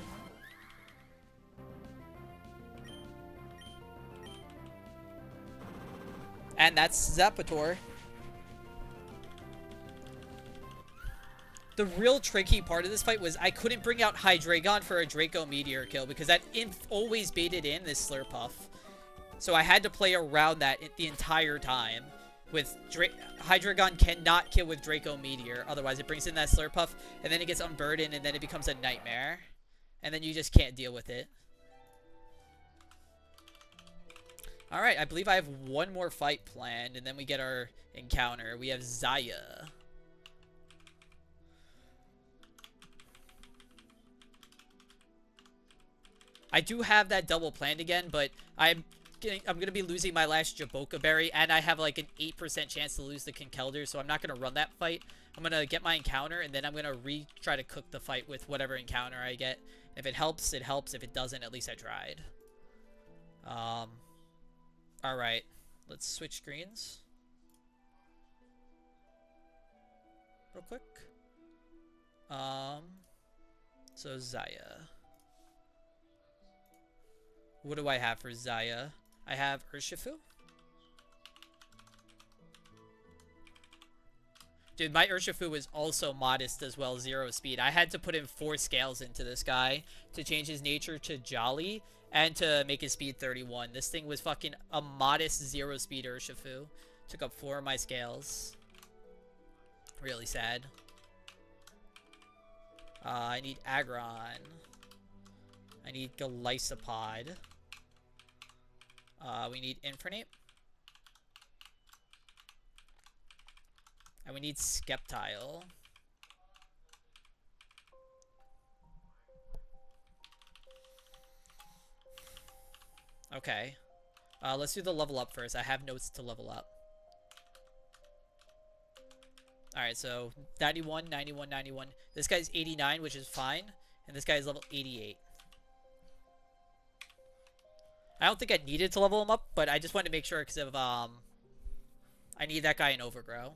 And that's Zapator. The real tricky part of this fight was I couldn't bring out Hydreigon for a Draco Meteor kill because that always baited in this Slurpuff. So I had to play around that the entire time. With Hydreigon cannot kill with Draco Meteor, otherwise it brings in that Slurpuff, and then it gets Unburdened, and then it becomes a nightmare. And then you just can't deal with it. Alright, I believe I have one more fight planned, and then we get our encounter. We have Zaya. I do have that double planned again, but I'm going to be losing my last Jaboka Berry, and I have like an 8% chance to lose the Conkeldurr, so I'm not going to run that fight. I'm going to get my encounter, and then I'm going to try to cook the fight with whatever encounter I get. If it helps, it helps. If it doesn't, at least I tried. Alright. Let's switch screens. Real quick. So Zaya. What do I have for Zaya? I have Urshifu. Dude, my Urshifu was also modest as well, 0 speed. I had to put in 4 scales into this guy to change his nature to Jolly and to make his speed 31. This thing was fucking a modest 0 speed Urshifu. Took up 4 of my scales. Really sad. I need Aggron. I need Golisopod. We need Infernape. And we need Sceptile. Okay. Let's do the level up first. I have notes to level up. Alright, so 91, 91, 91. This guy's 89, which is fine. And this guy's level 88. I don't think I needed to level him up, but I just wanted to make sure because of, I need that guy in Overgrow.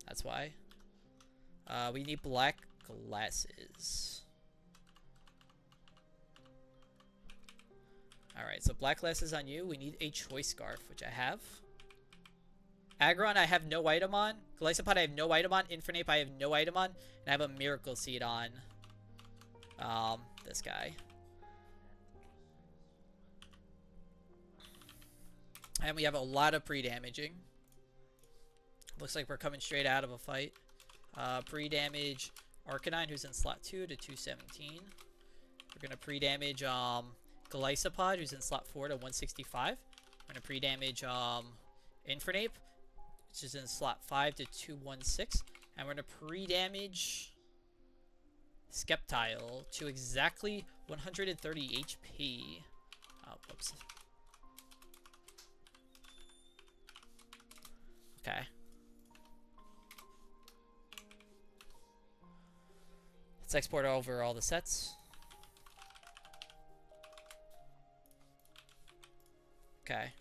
That's why. We need black glasses. Alright, so black glasses on you. We need a Choice Scarf, which I have. Aggron I have no item on. Glycopod I have no item on. Infernape I have no item on. And I have a Miracle Seed on this guy. And we have a lot of pre-damaging. Looks like we're coming straight out of a fight. Pre-damage Arcanine, who's in slot 2 to 217. We're going to pre-damage Glycopod, who's in slot 4 to 165. We're going to pre-damage Infernape, which is in slot 5 to 216. And we're going to pre-damage Sceptile to exactly 130 HP. Oh, whoops. Okay. Let's export over all the sets. Okay.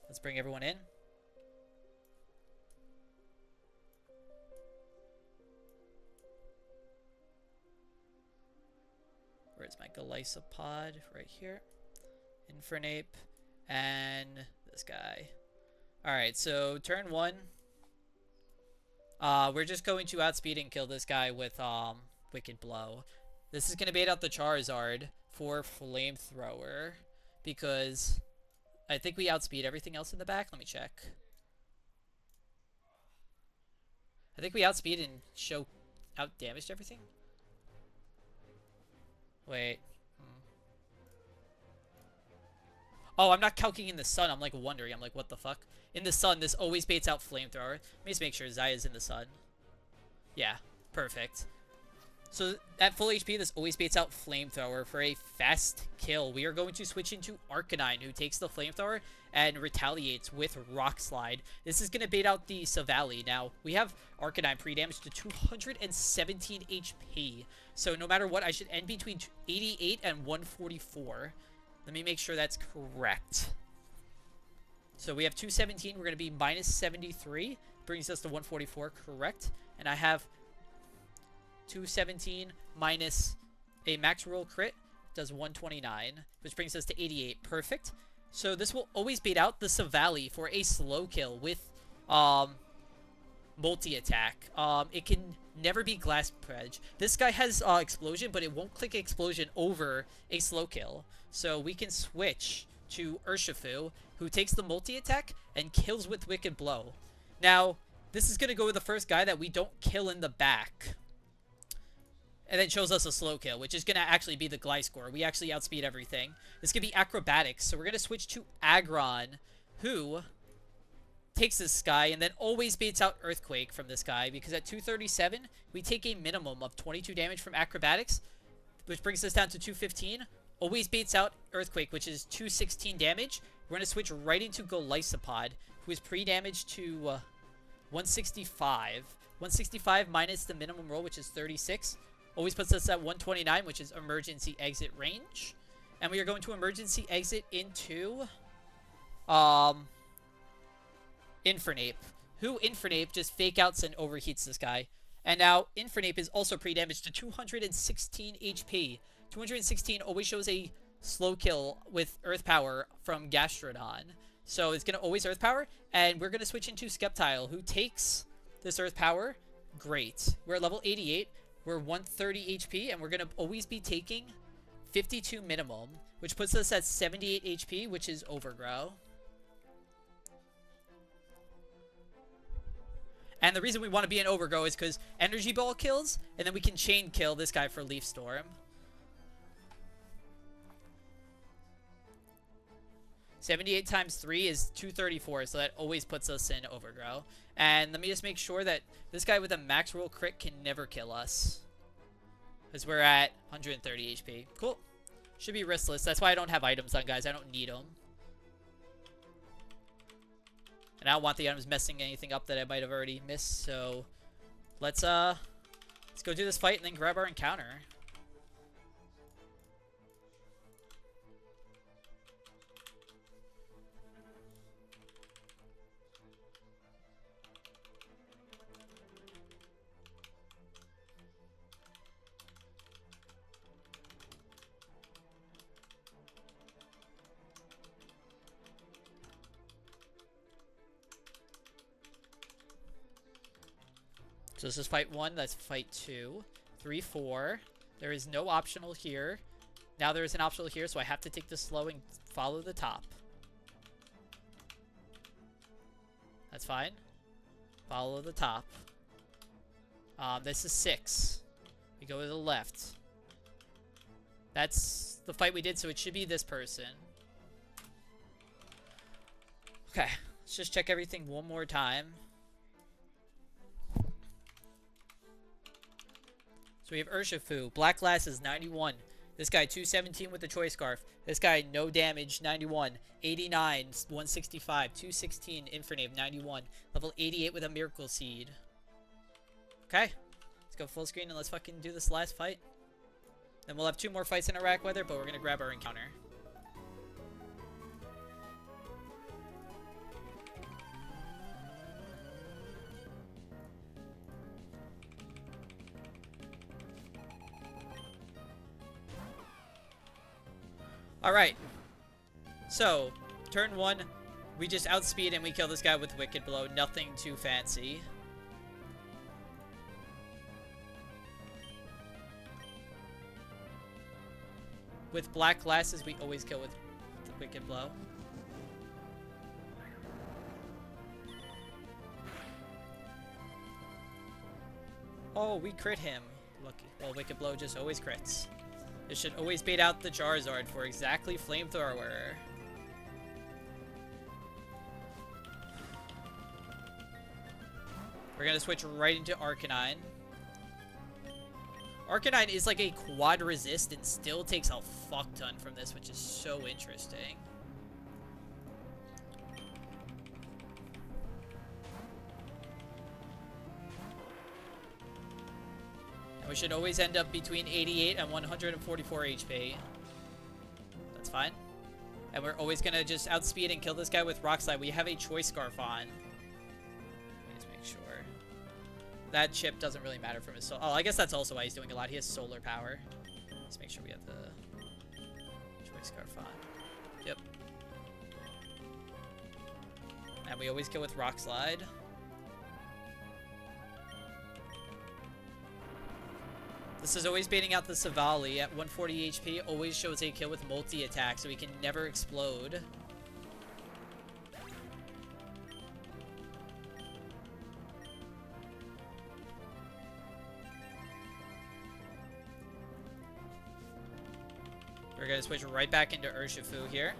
Let's bring everyone in. Where's my Glycopod? Right here. Infernape. And this guy. Alright, so turn 1. We're just going to outspeed and kill this guy with Wicked Blow. This is going to bait out the Charizard for Flamethrower. Because I think we outspeed everything else in the back. Let me check. I think we outspeed and out damaged everything. Wait. Oh, I'm not calculating in the sun. I'm like wondering. I'm like, what the fuck? In the sun, this always baits out Flamethrower. Let me just make sure Zaya's in the sun. Yeah, perfect. So at full HP, this always baits out Flamethrower for a fast kill. We are going to switch into Arcanine, who takes the Flamethrower and retaliates with Rock Slide. This is going to bait out the Savali. Now, we have Arcanine pre-damage to 217 HP. So no matter what, I should end between 88 and 144. Let me make sure that's correct. So we have 217. We're going to be minus 73. Brings us to 144, correct? And I have 217 minus a max roll crit does 129, which brings us to 88. Perfect. So this will always bait out the Savali for a slow kill with multi-attack. It can never be Glass Pledge. This guy has Explosion, but it won't click Explosion over a slow kill. So we can switch to Urshifu, who takes the multi-attack and kills with Wicked Blow. Now, this is going to go with the first guy that we don't kill in the back. And then shows us a slow kill, which is going to actually be the Gliscor. We actually outspeed everything. This could be Acrobatics. So we're going to switch to Aggron, who takes this guy and then always baits out Earthquake from this guy. Because at 237, we take a minimum of 22 damage from Acrobatics, which brings us down to 215. Always baits out Earthquake, which is 216 damage. We're going to switch right into Glycopod, who is pre-damaged to 165. 165 minus the minimum roll, which is 36. Always puts us at 129, which is emergency exit range. And we are going to emergency exit into Infernape, who Infernape just fake outs and overheats this guy. And now Infernape is also pre-damaged to 216 HP. 216 always shows a slow kill with Earth Power from Gastrodon. So it's going to always Earth Power. And we're going to switch into Sceptile, who takes this Earth Power. Great. We're at level 88. We're 130 HP. And we're going to always be taking 52 minimum, which puts us at 78 HP, which is Overgrow. And the reason we want to be in Overgrow is because Energy Ball kills, and then we can chain kill this guy for Leaf Storm. 78 times 3 is 234, so that always puts us in Overgrow. And let me just make sure that this guy with a max roll crit can never kill us, because we're at 130 HP. Cool. Should be riskless. That's why I don't have items on, guys. I don't need them. And I don't want the items messing anything up that I might have already missed, so let's go do this fight and then grab our encounter. So this is fight 1. That's fight 2. 3, 4. There is no optional here. Now there is an optional here, so I have to take this slow and follow the top. That's fine. Follow the top. This is 6. We go to the left. That's the fight we did, so it should be this person. Okay, let's just check everything one more time. So we have Urshifu, Black Glasses, 91. This guy, 217 with the Choice Scarf. This guy, no damage, 91. 89, 165. 216, Infernape, 91. Level 88 with a Miracle Seed. Okay, let's go full screen and let's fucking do this last fight. Then we'll have 2 more fights in Iraq Weather, but we're going to grab our encounter. Alright, so, turn 1, we just outspeed and we kill this guy with Wicked Blow. Nothing too fancy. With Black Glasses, we always kill with the Wicked Blow. Oh, we crit him. Lucky. Well, Wicked Blow just always crits. This should always bait out the Charizard for exactly Flamethrower. We're gonna switch right into Arcanine. Arcanine is like a quad resist and still takes a fuck ton from this, which is so interesting. We should always end up between 88 and 144 HP. That's fine. And we're always going to just outspeed and kill this guy with Rock Slide. We have a Choice Scarf on. Let's make sure. That chip doesn't really matter from his soul. Oh, I guess that's also why he's doing a lot. He has solar power. Let's make sure we have the Choice Scarf on. Yep. And we always kill with Rock Slide. This is always baiting out the Savali at 140 HP. Always shows a kill with multi-attack, so he can never explode. We're going to switch right back into Urshifu here.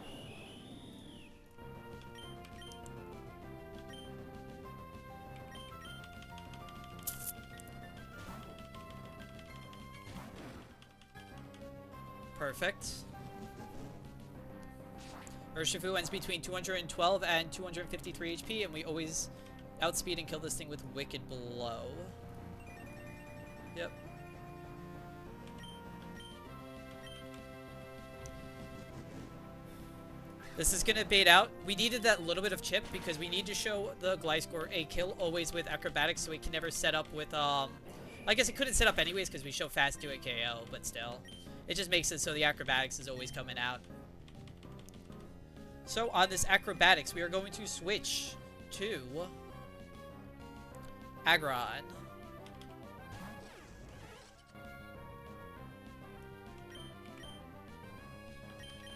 Perfect. Urshifu ends between 212 and 253 HP, and we always outspeed and kill this thing with Wicked Blow. Yep. This is gonna bait out. We needed that little bit of chip because we need to show the Gliscor a kill always with Acrobatics, so we can never set up with, I guess it couldn't set up anyways because we show fast 2-hit KO, but still. It just makes it so the Acrobatics is always coming out. So on this Acrobatics, we are going to switch to Aggron.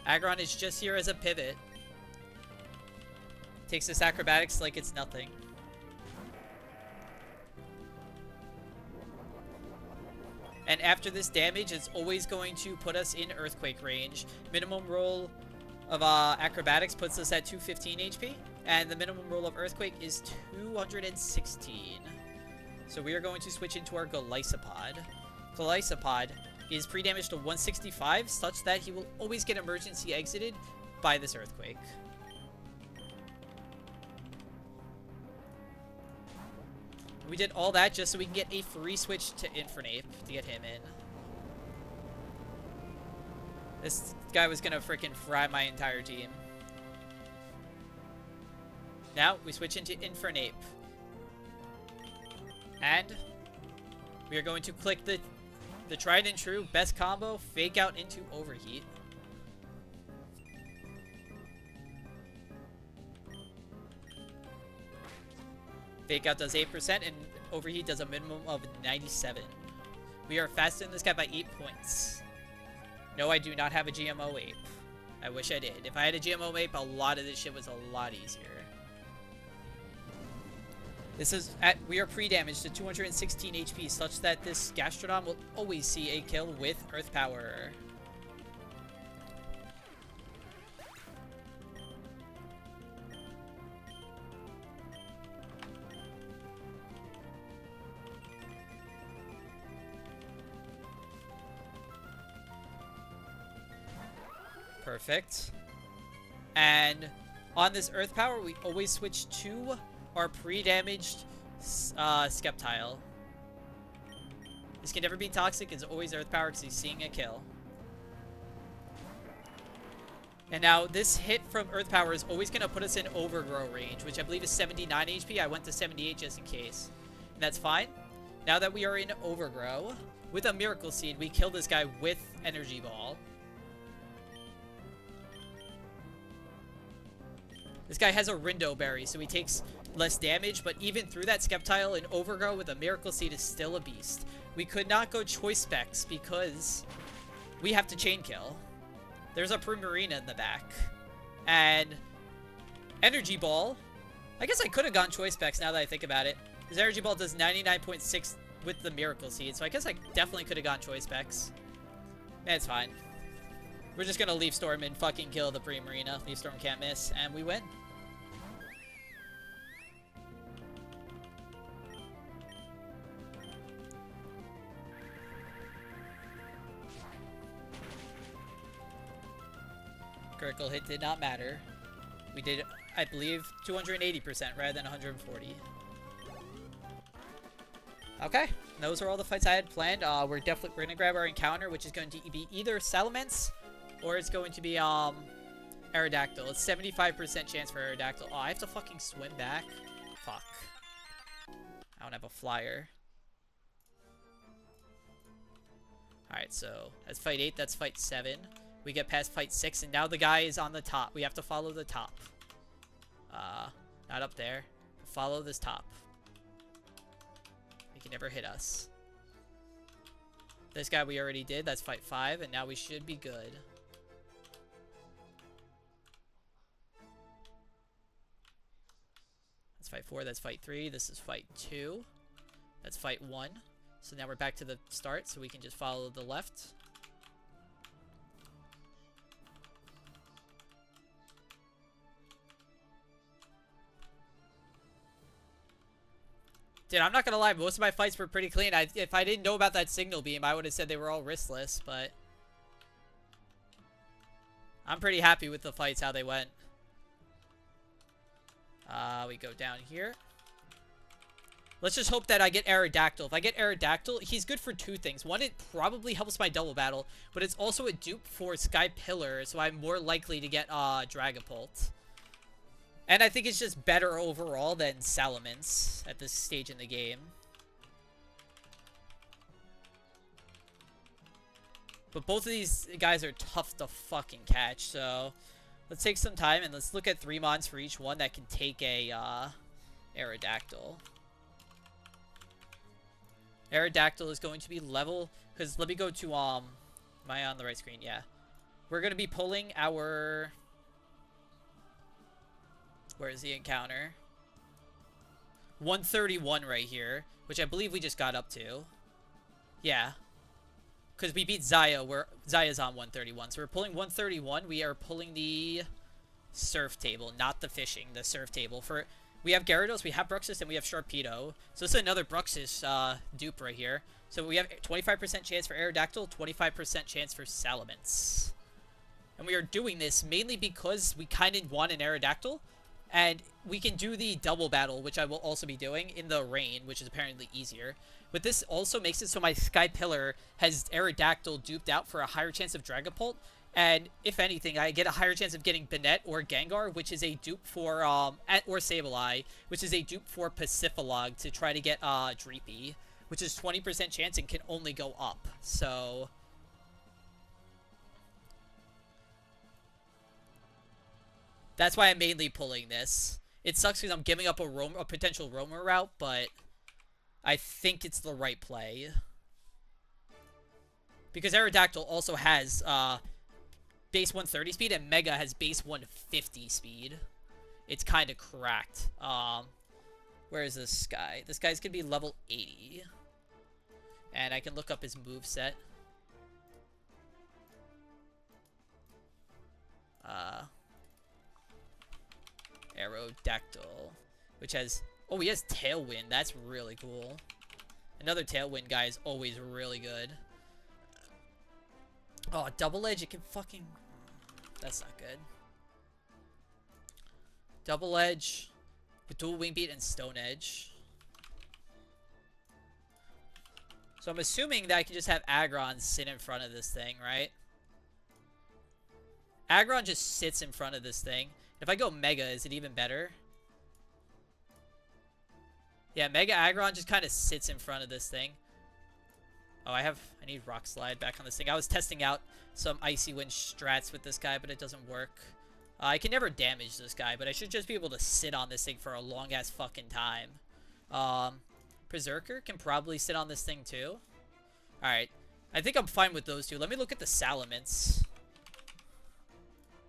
Aggron is just here as a pivot. Takes this Acrobatics like it's nothing. And after this damage, it's always going to put us in Earthquake range. Minimum roll of Acrobatics puts us at 215 HP. And the minimum roll of Earthquake is 216. So we are going to switch into our Golisopod. Golisopod is pre-damage to 165, such that he will always get emergency exited by this Earthquake. We did all that just so we can get a free switch to Infernape to get him in. This guy was gonna freaking fry my entire team. Now we switch into Infernape. And we are going to click the tried and true best combo, Fake Out into Overheat. Fake Out does 8%, and Overheat does a minimum of 97. We are faster than this guy by 8 points. No, I do not have a GMO ape. I wish I did. If I had a GMO ape, a lot of this shit was a lot easier. We are pre-damaged to 216 HP, such that this Gastrodon will always see a kill with Earth Power. Perfect. And on this Earth Power, we always switch to our pre-damaged Skeptile. This can never be toxic. It's always Earth Power because he's seeing a kill. And now this hit from Earth Power is always going to put us in Overgrow range, which I believe is 79 HP. I went to 78 just in case. And that's fine. Now that we are in Overgrow, with a Miracle Seed, we kill this guy with Energy Ball. This guy has a Rindo Berry, so he takes less damage, but even through that, Skeptile in Overgrow with a Miracle Seed is still a beast. We could not go Choice Specs because we have to Chain Kill. There's a Primarina in the back. And Energy Ball. I guess I could have gone Choice Specs now that I think about it. Because Energy Ball does 99.6 with the Miracle Seed, so I guess I definitely could have gone Choice Specs. It's fine. We're just gonna Leaf Storm and fucking kill the Primarina. Leaf Storm can't miss, and we win. Critical hit did not matter. We did, I believe, 280% rather than 140. Okay, those are all the fights I had planned. We're gonna grab our encounter, which is going to be either Salamence or it's going to be Aerodactyl. It's 75% chance for Aerodactyl. Oh, I have to fucking swim back. Fuck. I don't have a flyer. Alright, so that's fight 8, that's fight 7. We get past fight 6, and now the guy is on the top. We have to follow the top. Not up there. Follow this top. He can never hit us. This guy we already did. That's fight 5, and now we should be good. That's fight 4. That's fight 3. This is fight 2. That's fight 1. So now we're back to the start, so we can just follow the left. Dude, I'm not gonna lie, most of my fights were pretty clean. If I didn't know about that signal beam, I would have said they were all riskless, but I'm pretty happy with the fights, how they went. We go down here. Let's just hope that I get Aerodactyl. If I get Aerodactyl, he's good for 2 things. One, it probably helps my double battle, but it's also a dupe for Sky Pillar, so I'm more likely to get Dragapult. And I think it's just better overall than Salamence at this stage in the game. But both of these guys are tough to fucking catch, so let's take some time and let's look at 3 mons for each one that can take a Aerodactyl. Aerodactyl is going to be level, because let me go to, am I on the right screen? Yeah. We're going to be pulling our... Where is the encounter? 131 right here, which I believe we just got up to. Yeah. Because we beat Zaya, where Zaya's on 131. So we're pulling 131. We are pulling the surf table, not the fishing, the surf table. For we have Gyarados, we have Bruxus, and we have Sharpedo. So this is another Bruxus dupe right here. So we have 25% chance for Aerodactyl, 25% chance for Salamence. And we are doing this mainly because we kind of want an Aerodactyl. And we can do the double battle, which I will also be doing, in the rain, which is apparently easier. But this also makes it so my Sky Pillar has Aerodactyl duped out for a higher chance of Dragapult. And if anything, I get a higher chance of getting Banette or Gengar, which is a dupe for, or Sableye, which is a dupe for Pacifilog to try to get Dreepy, which is 20% chance and can only go up. So... that's why I'm mainly pulling this. It sucks because I'm giving up a potential roamer route, but I think it's the right play. Because Aerodactyl also has base 130 speed, and Mega has base 150 speed. It's kind of cracked. Where is this guy? This guy's going to be level 80. And I can look up his moveset. Aerodactyl. Which has... Oh, he has Tailwind. That's really cool. Another Tailwind guy is always really good. Oh, Double Edge, it can fucking... That's not good. Double Edge with dual Wing Beat and Stone Edge. So I'm assuming that I can just have Aggron sit in front of this thing, right? Aggron just sits in front of this thing. If I go Mega, is it even better? Yeah, Mega Aggron just kind of sits in front of this thing. Oh, I need Rock Slide back on this thing. I was testing out some Icy Wind strats with this guy, but it doesn't work. I can never damage this guy, but I should just be able to sit on this thing for a long-ass fucking time. Berserker can probably sit on this thing too. Alright. I think I'm fine with those two. Let me look at the Salamence.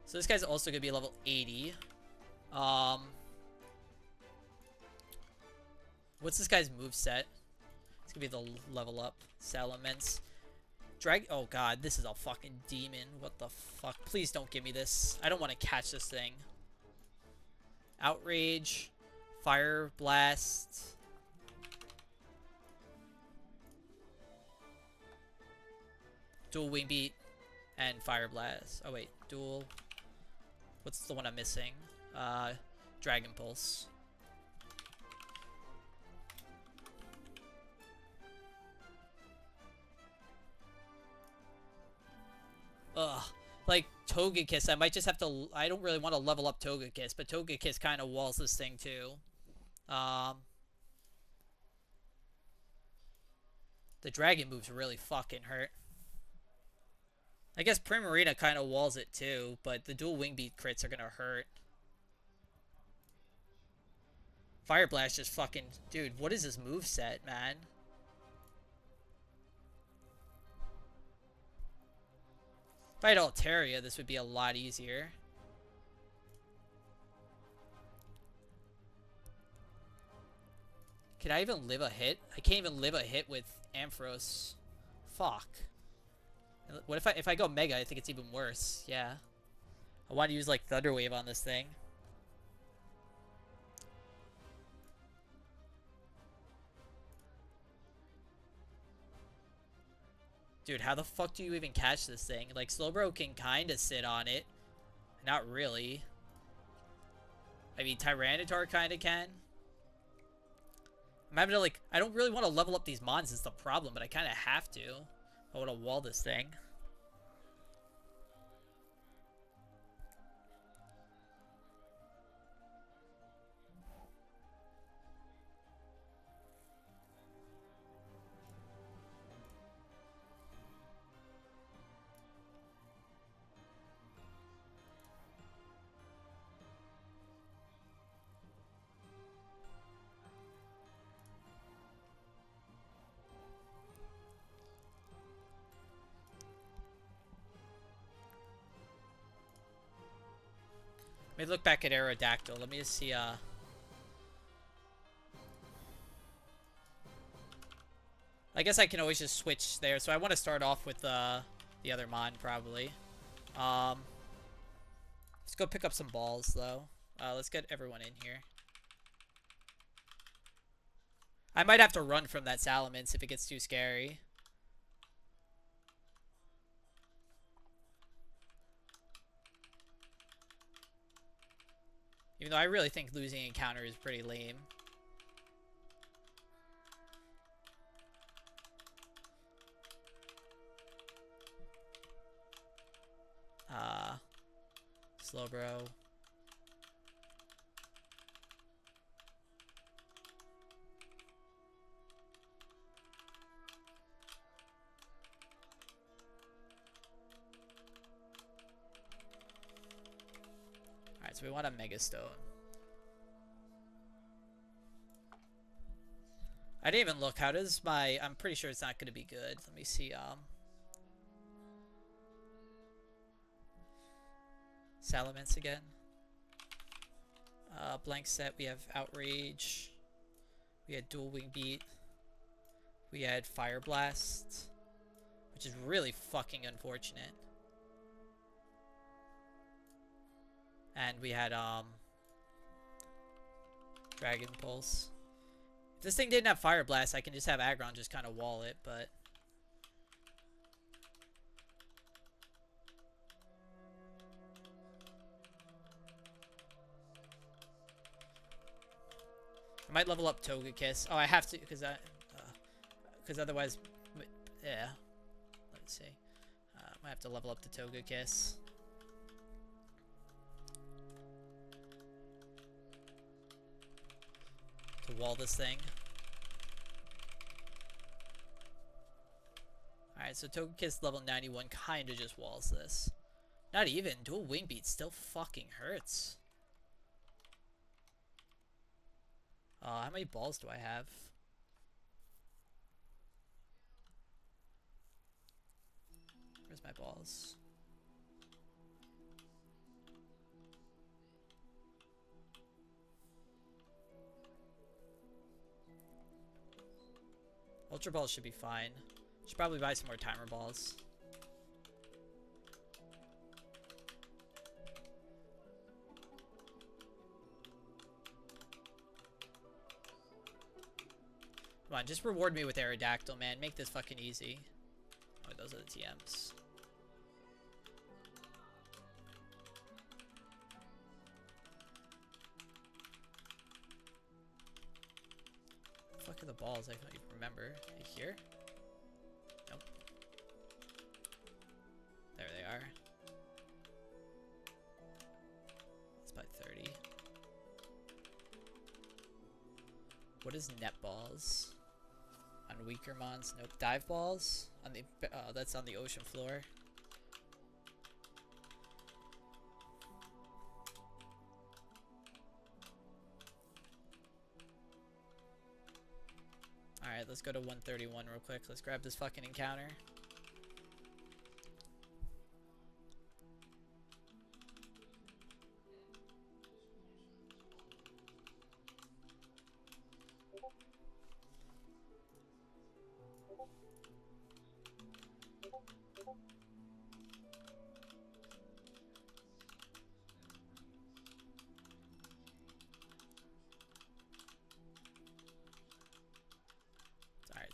So this guy's also going to be level 80. What's this guy's moveset? It's going to be the level up. Salamence. Oh god, this is a fucking demon. What the fuck? Please don't give me this. I don't want to catch this thing. Outrage. Fire Blast. Dual Wing Beat. And Fire Blast. Oh wait, dual. What's the one I'm missing? Dragon Pulse. Ugh. Like, Togekiss, I might just have to... I don't really want to level up Togekiss, but Togekiss kind of walls this thing, too. The dragon moves really fucking hurt. I guess Primarina kind of walls it, too, but the dual Wing Beat crits are gonna hurt. Fire Blast just fucking... Dude, what is this moveset, man? If I had Altaria, this would be a lot easier. Can I even live a hit? I can't even live a hit with Ampharos. Fuck. What if I go Mega? I think it's even worse. Yeah. I want to use like Thunder Wave on this thing. Dude, how the fuck do you even catch this thing? Like, Slowbro can kind of sit on it. Not really. I mean, Tyranitar kind of can. I'm having to, like... I don't really want to level up these mons is the problem, but I kind of have to. I want to wall this thing. Let me look back at Aerodactyl. Let me just see, I guess I can always just switch there. So I want to start off with, the other mon, probably. Let's go pick up some balls, though. Let's get everyone in here. I might have to run from that Salamence if it gets too scary. Even though I really think losing encounter is pretty lame. Slowbro. Alright, so we want a Mega Stone. I didn't even look. How does my... I'm pretty sure it's not going to be good. Let me see. Salamence again. Blank set. We have Outrage. We had Dual Wing Beat. We had Fire Blast, which is really fucking unfortunate. And we had Dragon Pulse. If this thing didn't have Fire Blast, I can just have Aggron just kind of wall it, but I might level up Togekiss. Oh, I have to because otherwise, yeah. Let's see. I might have to level up the Togekiss. To wall this thing. Alright, so Togekiss level 91 kinda just walls this. Not even. Dual Wing Beat still fucking hurts. How many balls do I have? Where's my balls? Ultra Balls should be fine. Should probably buy some more timer balls. Come on, just reward me with Aerodactyl, man. Make this fucking easy. Oh, those are the TMs. Fuck are the balls? I don't even remember. Here? Nope. There they are. It's by 30. What is net balls? On weaker mons? Nope. Dive balls? On the that's on the ocean floor. Alright, let's go to 131 real quick. Let's grab this fucking encounter.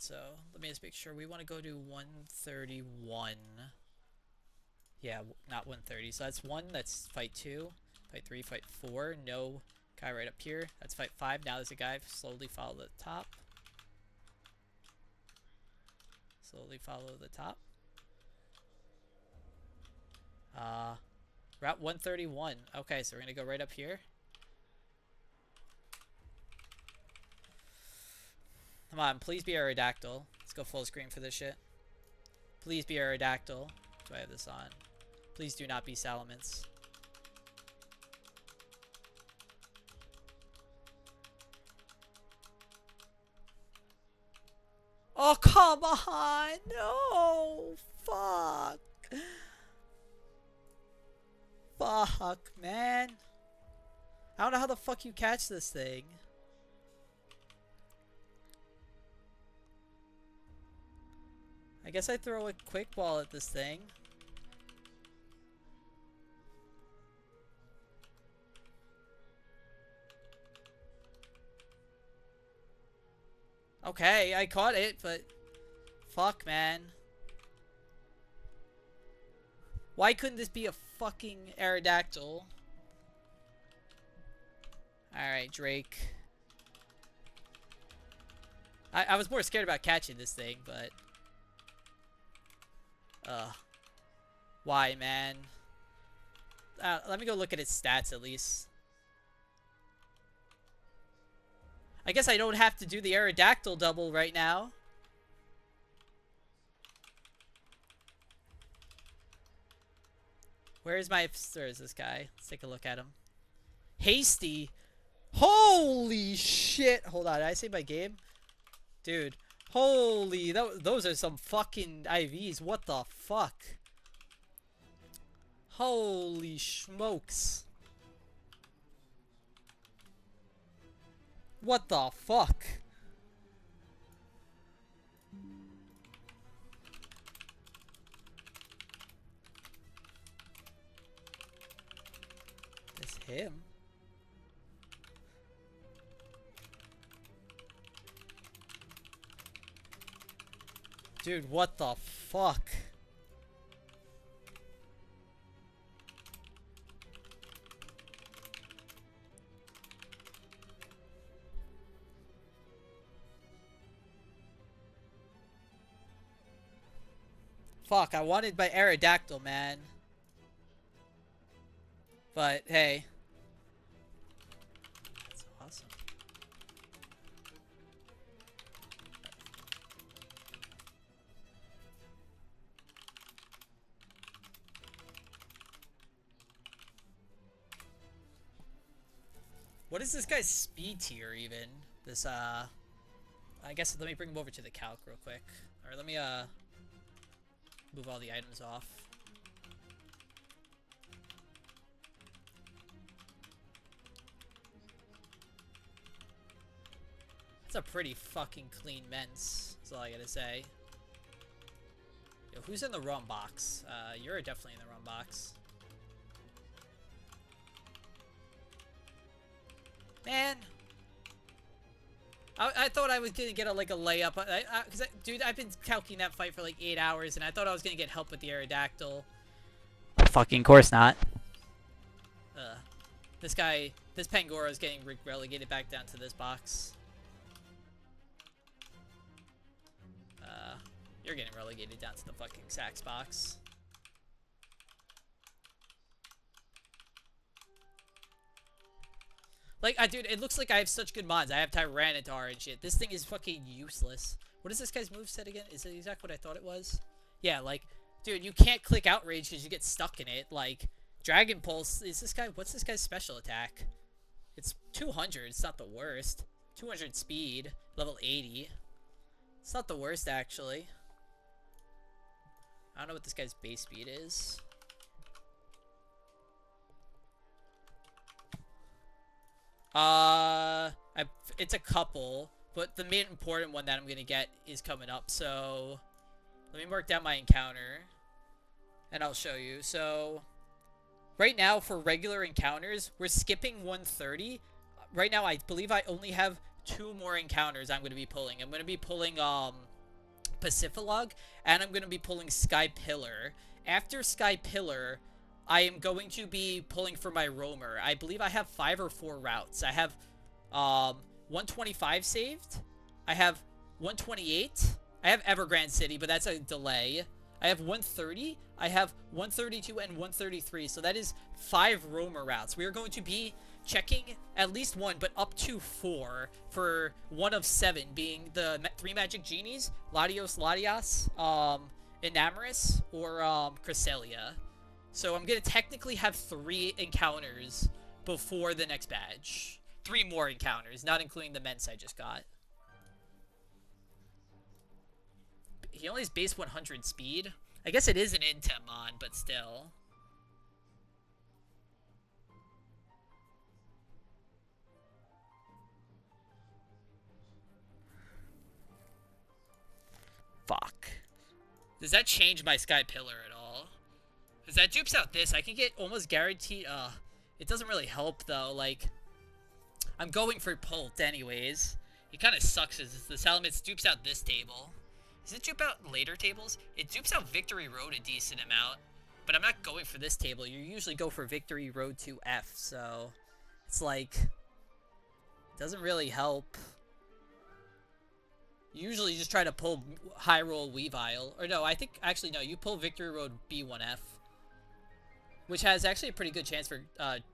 So let me just make sure we want to go to 131. Yeah, not 130. So that's 1. That's fight 2. Fight 3. Fight 4. No guy right up here. That's fight 5. Now there's a guy. Slowly follow the top. Slowly follow the top. Route 131. Okay, so we're going to go right up here. Come on, please be Aerodactyl. Let's go full screen for this shit. Please be Aerodactyl. Do I have this on? Please do not be Salamence. Oh, come on! No! Fuck! Fuck, man. I don't know how the fuck you catch this thing. I guess I throw a quick ball at this thing. Okay, I caught it, but fuck, man. Why couldn't this be a fucking Aerodactyl? Alright, Drake. I was more scared about catching this thing, but why, man? Let me go look at its stats at least. I guess I don't have to do the Aerodactyl double right now. Where is this guy? Let's take a look at him. Hasty. Holy shit. Hold on. Did I say my game? Dude, holy, those are some fucking IVs. What the fuck? Holy smokes. What the fuck? This him? Dude, what the fuck? Fuck, I wanted my Aerodactyl, man. But, hey. That's awesome. What is this guy's speed tier, even? This, I guess, let me bring him over to the calc real quick. Alright, let me, move all the items off. That's a pretty fucking clean Mence, is all I gotta say. Yo, who's in the wrong box? You're definitely in the wrong box. Man! I thought I was gonna get a layup. Dude, I've been calculating that fight for like 8 hours, and I thought I was gonna get help with the Aerodactyl. Fucking course not. This Pangoro is getting relegated back down to this box. You're getting relegated down to the fucking Sax box. Like, dude, it looks like I have such good mods. I have Tyranitar and shit. This thing is fucking useless. What is this guy's moveset again? Is it exactly what I thought it was? Yeah, like, dude, you can't click Outrage because you get stuck in it. Like, Dragon Pulse, what's this guy's special attack? It's 200, it's not the worst. 200 speed, level 80. It's not the worst, actually. I don't know what this guy's base speed is. It's a couple, but the main important one that I'm gonna get is coming up, so let me mark down my encounter, and I'll show you. So, right now, for regular encounters, we're skipping 130. Right now, I believe I only have 2 more encounters I'm gonna be pulling. I'm gonna be pulling, Pacifilogue, and I'm gonna be pulling Sky Pillar. After Sky Pillar, I am going to be pulling for my roamer. I believe I have 5 or 4 routes. I have 125 saved. I have 128. I have Evergrande City, but that's a delay. I have 130. I have 132 and 133. So that is 5 roamer routes. We are going to be checking at least 1, but up to 4 for 1 of 7 being the 3 Magic Genies, Latios, Enamorus, or Cresselia. So I'm going to technically have 3 encounters before the next badge. 3 more encounters, not including the Mence I just got. He only has base 100 speed. I guess it is an Intem mod, but still. Fuck. Does that change my Sky Pillar at all? Because that dupes out this. I can get almost guaranteed. It doesn't really help, though. Like, I'm going for Pult anyways. It kind of sucks as the Salamence dupes out this table. Does it dupe out later tables? It dupes out Victory Road a decent amount. But I'm not going for this table. You usually go for Victory Road to F, so it's like, it doesn't really help. You usually just try to pull High Roll Weavile. Or no, I think, actually no, you pull Victory Road B1F. Which has actually a pretty good chance for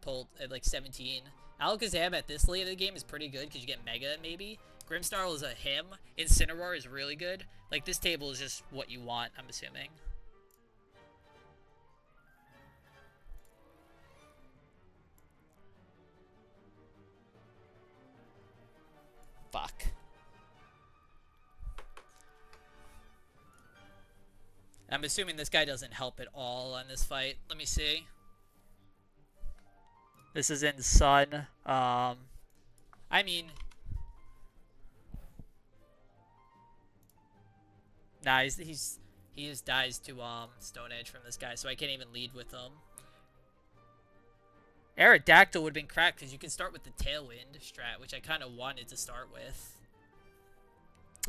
pull at like 17. Alakazam at this late of the game is pretty good because you get Mega, maybe. Grimmsnarl is a him. Incineroar is really good. Like, this table is just what you want, I'm assuming. Fuck. I'm assuming this guy doesn't help at all on this fight. Let me see. This is in Sun. I mean, nah, he just dies to Stone Edge from this guy, so I can't even lead with him. Aerodactyl would have been cracked because you can start with the Tailwind strat, which I kind of wanted to start with.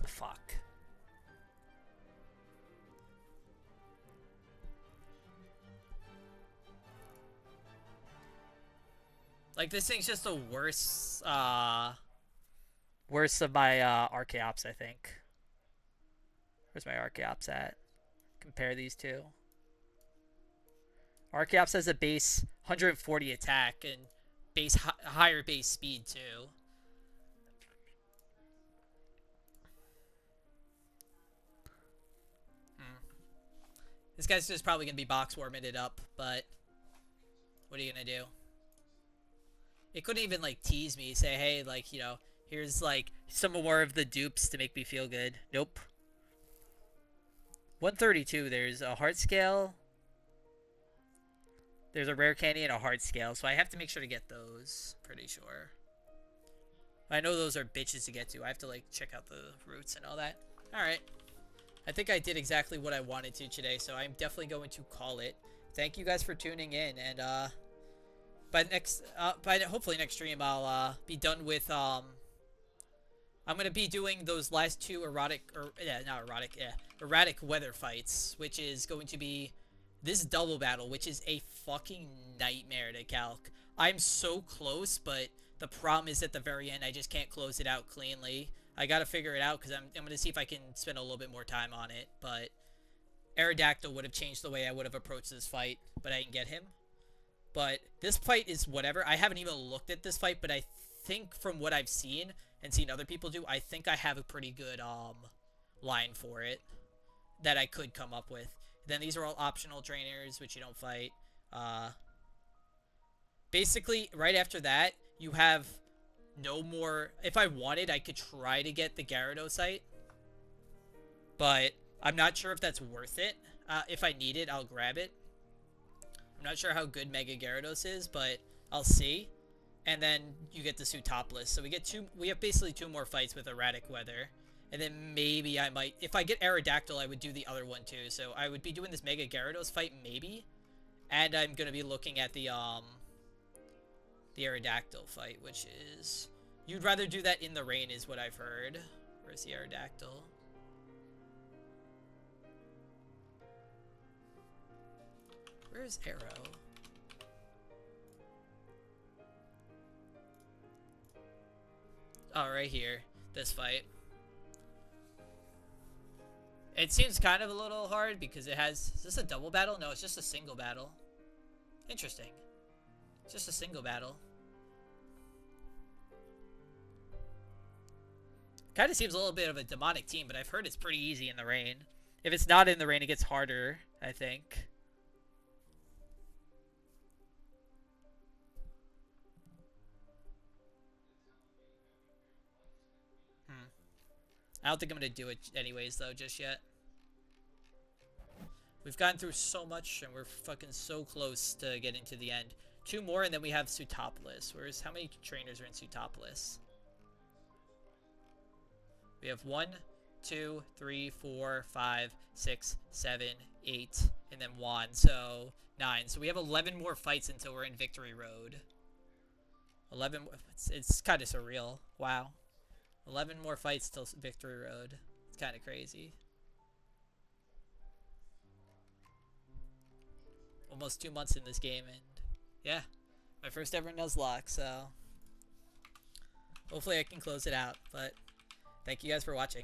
Fuck. Like, this thing's just the worst, worst of my Archaeops, I think. Where's my Archaeops at? Compare these two. Archaeops has a base 140 attack and higher base speed too. This guy's just probably gonna be box warming it up, but what are you gonna do? It couldn't even like tease me, say, hey, like, you know, here's like some more of the dupes to make me feel good. Nope. 132. There's a heart scale. There's a rare candy and a hard scale, so I have to make sure to get those. Pretty sure. I know those are bitches to get to. I have to like check out the routes and all that. All right. I think I did exactly what I wanted to today, so I'm definitely going to call it. Thank you guys for tuning in, and by hopefully next stream I'll be done with I'm gonna be doing those last two erratic weather fights, which is going to be this double battle, which is a fucking nightmare to calc. I'm so close, but the problem is at the very end I just can't close it out cleanly. I gotta figure it out because I'm gonna see if I can spend a little bit more time on it. But Aerodactyl would have changed the way I would have approached this fight, but I didn't get him. But this fight is whatever. I haven't even looked at this fight, but I think from what I've seen and seen other people do, I think I have a pretty good line for it that I could come up with. Then these are all optional trainers, which you don't fight. Basically, right after that, you have no more. If I wanted, I could try to get the Gyarados, but I'm not sure if that's worth it. If I need it, I'll grab it. I'm not sure how good Mega Gyarados is, but I'll see. And then you get the Sutopolis. So we have basically two more fights with Erratic Weather. And then maybe I might, if I get Aerodactyl, I would do the other one too. So I would be doing this Mega Gyarados fight maybe. And I'm going to be looking at the Aerodactyl fight, which is, you'd rather do that in the rain is what I've heard. Where's the Aerodactyl? Where's Arrow? Oh, right here. This fight. It seems kind of a little hard because it has... Is this a double battle? No, it's just a single battle. Interesting. It's just a single battle. Kind of seems a little bit of a demonic team, but I've heard it's pretty easy in the rain. If it's not in the rain, it gets harder, I think. I don't think I'm going to do it anyways, though, just yet. We've gotten through so much, and we're fucking so close to getting to the end. Two more, and then we have Sutopolis. Whereas, how many trainers are in Sutopolis? We have 1, 2, 3, 4, 5, 6, 7, 8, and then 1. So, 9. So we have 11 more fights until we're in Victory Road. 11. It's kind of surreal. Wow. 11 more fights till Victory Road. It's kind of crazy. Almost 2 months in this game, and yeah, my first ever Nuzlocke, so hopefully I can close it out, but thank you guys for watching.